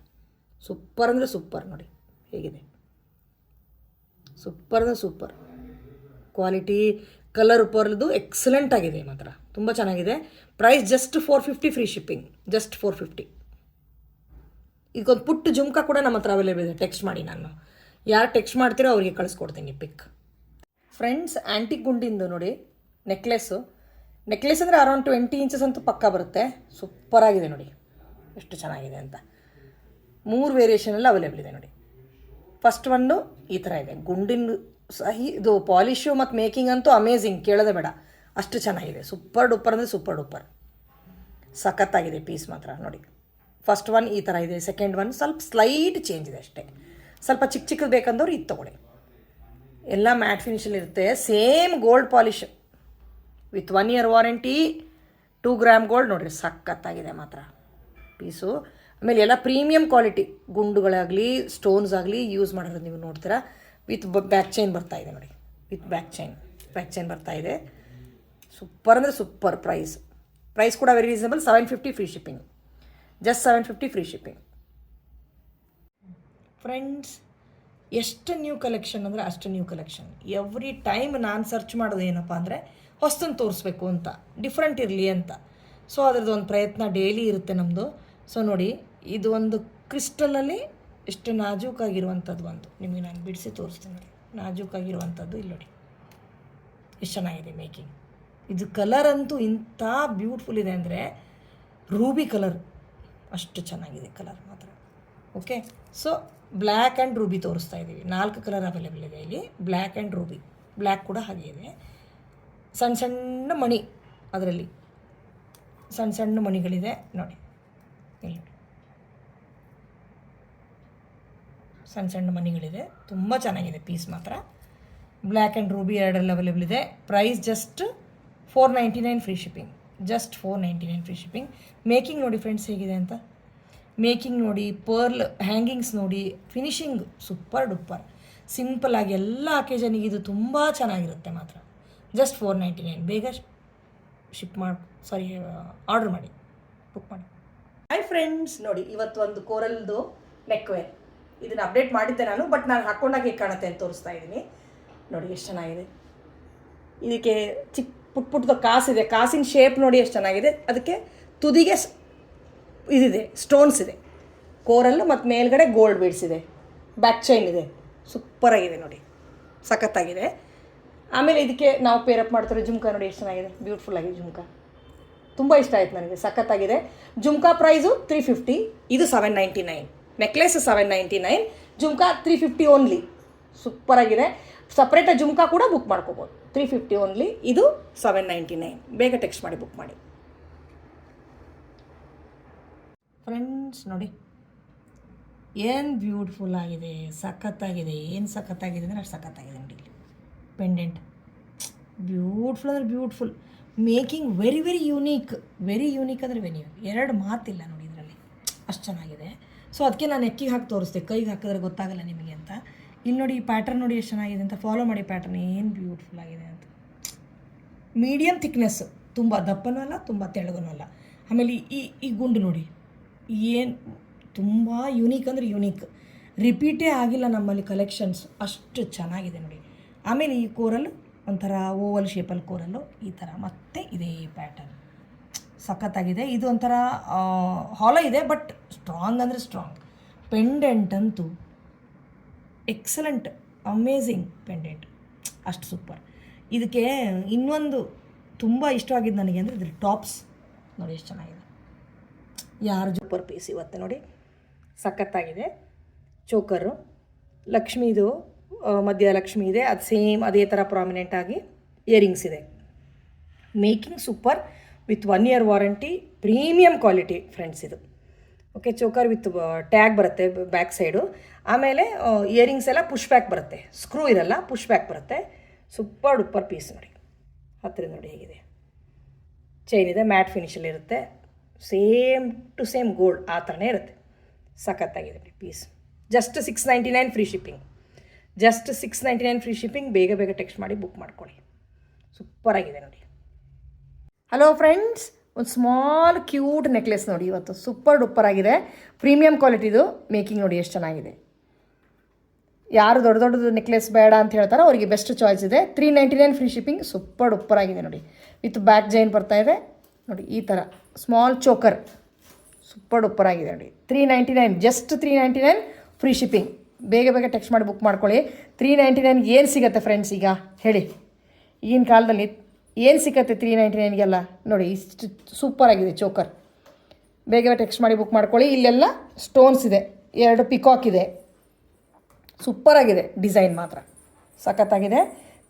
ಸೂಪರ್ ಅಂದರೆ ಸೂಪರ್ ನೋಡಿ ಹೇಗಿದೆ, ಸೂಪರ್ ಅಂದರೆ ಸೂಪರ್ ಕ್ವಾಲಿಟಿ. ಕಲರ್ ಪರ್ಲ್ದು ಎಕ್ಸಲೆಂಟ್ ಆಗಿದೆ ಮಾತ್ರ, ತುಂಬ ಚೆನ್ನಾಗಿದೆ. Price just 450 free shipping. Just 450. ಇದಕ್ಕೊಂದು ಪುಟ್ಟು ಜುಮ್ಕಾ ಕೂಡ ನಮ್ಮ ಹತ್ರ ಅವೈಲೇಬಲ್ ಇದೆ. ಟೆಕ್ಸ್ಟ್ ಮಾಡಿ, ನಾನು ಯಾರು ಟೆಕ್ಸ್ಟ್ ಮಾಡ್ತೀರೋ ಅವರಿಗೆ ಕಳಿಸ್ಕೊಡ್ತೀನಿ ಪಿಕ್. ಫ್ರೆಂಡ್ಸ್, ಆ್ಯಂಟಿಕ್ ಗುಂಡಿಂದು ನೋಡಿ ನೆಕ್ಲೆಸ್ ಅಂದರೆ ಅರೌಂಡ್ 20 ಇಂಚಸ್ ಅಂತೂ ಪಕ್ಕ ಬರುತ್ತೆ. ಸೂಪರಾಗಿದೆ ನೋಡಿ ಎಷ್ಟು ಚೆನ್ನಾಗಿದೆ ಅಂತ. 3 ವೇರಿಯೇಷನಲ್ಲಿ ಅವೈಲೇಬಲ್ ಇದೆ ನೋಡಿ. ಫಸ್ಟ್ ಒಂದು ಈ ಥರ ಇದೆ, ಗುಂಡಿನ ಸಹಿ. ಇದು ಪಾಲಿಶು ಮತ್ತು ಮೇಕಿಂಗ್ ಅಂತೂ ಅಮೇಝಿಂಗ್, ಕೇಳೋದೇ ಬೇಡ, ಅಷ್ಟು ಚೆನ್ನಾಗಿದೆ. ಸೂಪರ್ ಡೂಪರ್ ಅಂದರೆ ಸೂಪರ್ ಡೂಪರ್, ಸಖತ್ತಾಗಿದೆ ಪೀಸ್ ಮಾತ್ರ ನೋಡಿ. ಫಸ್ಟ್ ಒನ್ ಈ ಥರ ಇದೆ. ಸೆಕೆಂಡ್ ಒನ್ ಸ್ವಲ್ಪ ಸ್ಲೈಟ್ ಚೇಂಜ್ ಇದೆ ಅಷ್ಟೇ. ಸ್ವಲ್ಪ ಚಿಕ್ಕದು ಬೇಕಂದವ್ರು ಇದು ತೊಗೊಳ್ಳಿ. ಎಲ್ಲ ಮ್ಯಾಟ್ ಫಿನಿಷಲ್ಲಿ ಇರುತ್ತೆ. Same gold polish with 1 year warranty. 2 gram gold ನೋಡಿರಿ, ಸಖತ್ತಾಗಿದೆ ಮಾತ್ರ ಪೀಸು. ಆಮೇಲೆ ಎಲ್ಲ ಪ್ರೀಮಿಯಂ ಕ್ವಾಲಿಟಿ, ಗುಂಡುಗಳಾಗಲಿ ಸ್ಟೋನ್ಸ್ ಆಗಲಿ ಯೂಸ್ ಮಾಡಿರೋದು ನೀವು ನೋಡ್ತೀರಾ. ವಿತ್ ಬ್ಯಾಕ್ ಚೈನ್ ಬರ್ತಾಯಿದೆ ನೋಡಿ, ವಿತ್ ಬ್ಯಾಕ್ ಚೈನ್ ಬರ್ತಾಯಿದೆ. ಸೂಪರ್ ಅಂದರೆ ಸೂಪರ್. ಪ್ರೈಸ್ ಕೂಡ very reasonable. 750 free shipping. Just 750 free shipping. Friends, ಎಷ್ಟು ನ್ಯೂ ಕಲೆಕ್ಷನ್ ಅಂದರೆ ಅಷ್ಟು ನ್ಯೂ ಕಲೆಕ್ಷನ್. ಎವ್ರಿ ಟೈಮ್ ನಾನು ಸರ್ಚ್ ಮಾಡೋದು ಏನಪ್ಪ ಅಂದರೆ ಹೊಸದನ್ನು ತೋರಿಸ್ಬೇಕು ಅಂತ, ಡಿಫ್ರೆಂಟ್ ಇರಲಿ ಅಂತ. ಸೊ ಅದರದ್ದು ಒಂದು ಪ್ರಯತ್ನ ಡೈಲಿ ಇರುತ್ತೆ ನಮ್ಮದು. ಸೊ ನೋಡಿ, ಇದು ಒಂದು ಕ್ರಿಸ್ಟಲಲ್ಲಿ ಎಷ್ಟು ನಾಜೂಕಾಗಿರುವಂಥದ್ದು ಒಂದು ನಿಮಗೆ ನಾನು ಬಿಡಿಸಿ ತೋರಿಸ್ತೀನಿ ನೋಡಿ. ನಾಜೂಕಾಗಿರುವಂಥದ್ದು ಇಲ್ಲಿ ನೋಡಿ ಎಷ್ಟು ಚೆನ್ನಾಗಿದೆ ಮೇಕಿಂಗ್. ಇದು ಕಲರ್ ಅಂತೂ ಇಂಥ ಬ್ಯೂಟಿಫುಲ್ ಇದೆ ಅಂದರೆ ರೂಬಿ ಕಲರ್, ಅಷ್ಟು ಚೆನ್ನಾಗಿದೆ ಕಲರ್ ಮಾತ್ರ. Okay, so black and Ruby ತೋರಿಸ್ತಾ ಇದ್ದೀವಿ. 4 ಕಲರ್ ಅವೈಲೇಬಲ್ ಇದೆ ಇಲ್ಲಿ. ಬ್ಲ್ಯಾಕ್ ಆ್ಯಂಡ್ ರೂಬಿ, ಬ್ಲ್ಯಾಕ್ ಕೂಡ ಹಾಗೆ ಇದೆ. ಸಣ್ಣ ಮಣಿ, ಅದರಲ್ಲಿ ಸಣ್ಣ ಮಣಿಗಳಿದೆ ನೋಡಿ, ಇಲ್ಲಿ ನೋಡಿ ಸಣ್ಣ ಮಣಿಗಳಿದೆ. ತುಂಬ ಚೆನ್ನಾಗಿದೆ ಪೀಸ್ ಮಾತ್ರ. ಬ್ಲ್ಯಾಕ್ ಆ್ಯಂಡ್ ರೂಬಿ ಎರಡರಲ್ಲಿ ಅವೈಲೇಬಲ್ ಇದೆ. Price just 499 free shipping. Just 499 free shipping. Making ನೋಡಿ ಫ್ರೆಂಡ್ಸ್ ಹೇಗಿದೆ ಅಂತ. ಮೇಕಿಂಗ್ ನೋಡಿ, ಪರ್ಲ್ ಹ್ಯಾಂಗಿಂಗ್ಸ್ ನೋಡಿ, ಫಿನಿಶಿಂಗ್ ಸೂಪರ್ ಡೂಪರ್. ಸಿಂಪಲಾಗಿ ಎಲ್ಲ ಅಕೇಜನಿಗೆ ಇದು ತುಂಬ ಚೆನ್ನಾಗಿರುತ್ತೆ ಮಾತ್ರ. ಜಸ್ಟ್ 499. ಬೇಗ ಶಿಪ್ ಮಾಡಿ ಆರ್ಡ್ರ್ ಮಾಡಿ, ಬುಕ್ ಮಾಡಿ. ಹಾಯ್ ಫ್ರೆಂಡ್ಸ್, ನೋಡಿ ಇವತ್ತು ಒಂದು ಕೋರಲ್ದು ನೆಕ್ ವೇರ್. ಇದನ್ನು ಅಪ್ಡೇಟ್ ಮಾಡಿದ್ದೆ ನಾನು, ಬಟ್ ನಾನು ಹಾಕ್ಕೊಂಡಾಗ ಹೇಗೆ ಕಾಣುತ್ತೆ ಅಂತ ತೋರಿಸ್ತಾ ಇದ್ದೀನಿ. ನೋಡಿ ಎಷ್ಟು ಚೆನ್ನಾಗಿದೆ. ಇದಕ್ಕೆ ಚಿಕ್ಕ ಪುಟ್ಟದ ಕಾಸಿದೆ, ಕಾಸಿನ ಶೇಪ್ ನೋಡಿ ಎಷ್ಟು ಚೆನ್ನಾಗಿದೆ. ಅದಕ್ಕೆ ತುದಿಗೆ ಇದಿದೆ, ಸ್ಟೋನ್ಸ್ ಇದೆ, ಕೋರಲ್ಲು ಮತ್ತು ಮೇಲ್ಗಡೆ ಗೋಲ್ಡ್ ಬೀಡ್ಸ್ ಇದೆ, ಬ್ಯಾಕ್ ಚೈನ್ ಇದೆ. ಸೂಪರಾಗಿದೆ ನೋಡಿ, ಸಖತ್ತಾಗಿದೆ. ಆಮೇಲೆ ಇದಕ್ಕೆ ನಾವು ಪೇರಪ್ ಮಾಡ್ತಿರೋ ಜುಮ್ಕಾ ನೋಡಿ ಎಷ್ಟು ಚೆನ್ನಾಗಿದೆ, ಬ್ಯೂಟಿಫುಲ್ ಆಗಿದೆ ಜುಮ್ಕಾ. ತುಂಬ ಇಷ್ಟ ಆಯ್ತು ನನಗೆ, ಸಖತ್ತಾಗಿದೆ. ಜುಮ್ಕಾ ಪ್ರೈಸು 350, ಇದು 799. Necklace 799, jhumka 350 only. ಸೂಪರಾಗಿದೆ. ಸಪ್ರೇಟಾಗಿ ಜುಮ್ಕಾ ಕೂಡ ಬುಕ್ ಮಾಡ್ಕೋಬೋದು. 350 ಓನ್ಲಿ, ಇದು 799. ಬೇಗ ಟೆಕ್ಸ್ಟ್ ಮಾಡಿ ಬುಕ್ ಮಾಡಿ. ಫ್ರೆಂಡ್ಸ್ ನೋಡಿ ಏನು ಬ್ಯೂಟಿಫುಲ್ ಆಗಿದೆ, ಸಖತ್ತಾಗಿದೆ. ಏನು ಸಖತ್ತಾಗಿದೆ ಅಂದರೆ ಅಷ್ಟು ಸಖತ್ತಾಗಿದೆ ನೋಡಿ. ಪೆಂಡೆಂಟ್ ಬ್ಯೂಟಿಫುಲ್ ಅಂದರೆ beautiful. Making very very unique. Very unique ಅಂದರೆ ವೆರಿ ಯೂನಿಕ್, ಎರಡು ಮಾತಿಲ್ಲ ನೋಡಿ ಇದರಲ್ಲಿ, ಅಷ್ಟು ಚೆನ್ನಾಗಿದೆ. ಸೊ ಅದಕ್ಕೆ ನಾನು ನೆಕ್ಕಿಗೆ ಹಾಕಿ ತೋರಿಸ್ದೆ, ಕೈಗೆ ಹಾಕಿದ್ರೆ ಗೊತ್ತಾಗಲ್ಲ ನಿಮಗೆ ಅಂತ. ಇಲ್ಲಿ ನೋಡಿ ಈ ಪ್ಯಾಟರ್ನ್ ನೋಡಿ ಎಷ್ಟು ಚೆನ್ನಾಗಿದೆ ಅಂತ. ಫಾಲೋ ಮಾಡಿ ಪ್ಯಾಟರ್ನ್, ಏನು ಬ್ಯೂಟಿಫುಲ್ ಆಗಿದೆ ಅಂತ. ಮೀಡಿಯಮ್ ಥಿಕ್ನೆಸ್ಸು, ತುಂಬ ದಪ್ಪನೂ ಅಲ್ಲ ತುಂಬ ತೆಳ್ಳಗೂ ಅಲ್ಲ. ಆಮೇಲೆ ಈ ಗುಂಡು ನೋಡಿ, ಏನು ತುಂಬ ಯೂನೀಕ್ ಅಂದರೆ ಯೂನೀಕ್. ರಿಪೀಟೇ ಆಗಿಲ್ಲ ನಮ್ಮಲ್ಲಿ ಕಲೆಕ್ಷನ್ಸ್, ಅಷ್ಟು ಚೆನ್ನಾಗಿದೆ ನೋಡಿ. ಆಮೇಲೆ ಈ ಕೋರಲ್ ಒಂಥರ ಓವಲ್ ಶೇಪಲ್ಲಿ ಕೋರಲ್ಲು ಈ ಥರ, ಮತ್ತು ಇದೇ ಪ್ಯಾಟರ್ನ್ ಸಖತ್ತಾಗಿದೆ. ಇದು ಒಂಥರ ಹಾಲೋ ಇದೆ, ಬಟ್ ಸ್ಟ್ರಾಂಗ್ ಅಂದರೆ ಸ್ಟ್ರಾಂಗ್. ಪೆಂಡೆಂಟ್ ಅಂತೂ ಎಕ್ಸಲೆಂಟ್, ಅಮೇಝಿಂಗ್ ಪೆಂಡೆಂಟ್, ಅಷ್ಟು ಸೂಪರ್. ಇದಕ್ಕೆ ಇನ್ನೊಂದು ತುಂಬ ಇಷ್ಟವಾಗಿದ್ದು ನನಗೆ ಅಂದರೆ ಇದ್ರ ಟಾಪ್ಸ್ ನೋಡಿ ಎಷ್ಟು ಚೆನ್ನಾಗಿದೆ. ಯಾರು ಸೂಪರ್ ಪೀಸ್ ಇವತ್ತು ನೋಡಿ, ಸಖತ್ತಾಗಿದೆ. ಚೋಕರು ಲಕ್ಷ್ಮೀದು ಮಧ್ಯ ಲಕ್ಷ್ಮಿ ಇದೆ, ಅದು ಸೇಮ್ ಅದೇ ಥರ ಪ್ರಾಮಿನೆಂಟ್ ಆಗಿ ಇಯರಿಂಗ್ಸ್ ಇದೆ. Making super, with 1 year warranty, premium quality friends ಇದು. ಓಕೆ, ಚೋಕರ್ ವಿತ್ ಟ್ಯಾಗ್ ಬರುತ್ತೆ ಬ್ಯಾಕ್ ಸೈಡು. ಆಮೇಲೆ ಇಯರಿಂಗ್ಸ್ ಎಲ್ಲ ಪುಷ್ ಬ್ಯಾಕ್ ಬರುತ್ತೆ, ಸ್ಕ್ರೂ ಇರಲ್ಲ, ಪುಷ್ ಬ್ಯಾಕ್ ಬರುತ್ತೆ. ಸೂಪರ್ ಡೂಪರ್ ಪೀಸ್ ನೋಡಿ, ಹತ್ತಿರ ನೋಡಿ ಹೇಗಿದೆ. ಚೈನ್ ಇದೆ, ಮ್ಯಾಟ್ ಫಿನಿಷಲ್ಲಿರುತ್ತೆ, ಸೇಮ್ ಟು ಸೇಮ್ ಗೋಲ್ಡ್ ಆ ಥರನೇ ಇರುತ್ತೆ. ಸಖತ್ತಾಗಿದೆ piece. Just 699 free shipping. Just 699 free shipping. ಬೇಗ ಬೇಗ ಟೆಕ್ಸ್ಟ್ ಮಾಡಿ ಬುಕ್ ಮಾಡ್ಕೊಳ್ಳಿ. ಸೂಪರಾಗಿದೆ ನೋಡಿ. ಹಲೋ ಫ್ರೆಂಡ್ಸ್, ಒಂದು ಸ್ಮಾಲ್ ಕ್ಯೂಟ್ ನೆಕ್ಲೆಸ್ ನೋಡಿ ಇವತ್ತು, ಸೂಪರ್ ಡೂಪರ್ ಆಗಿದೆ. ಪ್ರೀಮಿಯಮ್ ಕ್ವಾಲಿಟಿದು. ಮೇಕಿಂಗ್ ನೋಡಿ ಎಷ್ಟು ಚೆನ್ನಾಗಿದೆ. ಯಾರು ದೊಡ್ಡ ದೊಡ್ಡದು ನೆಕ್ಲೆಸ್ ಬೇಡ ಅಂತ ಹೇಳ್ತಾರೋ ಅವರಿಗೆ ಬೆಸ್ಟ್ ಚಾಯ್ಸ್ ಇದೆ. 399 ಫ್ರೀ ಶಿಪ್ಪಿಂಗ್. ಸೂಪರ್ ಡೂಪರ್ ಆಗಿದೆ ನೋಡಿ, ವಿತ್ ಬ್ಯಾಕ್ ಜೈನ್ ಬರ್ತಾ ಇದೆ ನೋಡಿ, ಈ ಥರ ಸ್ಮಾಲ್ ಚೋಕರ್. ಸೂಪರ್ ಡೂಪರ್ ಆಗಿದೆ ನೋಡಿ. 399, ಜಸ್ಟ್ 399 ಫ್ರೀ ಶಿಪ್ಪಿಂಗ್. ಬೇಗ ಬೇಗ ಟೆಕ್ಸ್ಟ್ ಮಾಡಿ ಬುಕ್ ಮಾಡ್ಕೊಳ್ಳಿ. 399 ಏನು ಸಿಗುತ್ತೆ ಫ್ರೆಂಡ್ಸ್ ಈಗ ಹೇಳಿ? ಈಗಿನ ಕಾಲದಲ್ಲಿ ಏನು ಸಿಗುತ್ತೆ 399ಗೆಲ್ಲ? ನೋಡಿ ಇಷ್ಟು ಸೂಪರಾಗಿದೆ ಚೋಕರ್. ಬೇಗ ಟೆಕ್ಸ್ಟ್ ಮಾಡಿ ಬುಕ್ ಮಾಡ್ಕೊಳ್ಳಿ. ಇಲ್ಲೆಲ್ಲ ಸ್ಟೋನ್ಸ್ ಇದೆ, 2 ಪಿಕಾಕ್ ಇದೆ. ಸೂಪರಾಗಿದೆ ಡಿಸೈನ್ ಮಾತ್ರ, ಸಖತ್ತಾಗಿದೆ.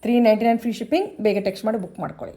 399 ಫ್ರೀ ಶಿಪ್ಪಿಂಗ್. ಬೇಗ ಟೆಕ್ಸ್ಟ್ ಮಾಡಿ ಬುಕ್ ಮಾಡ್ಕೊಳ್ಳಿ.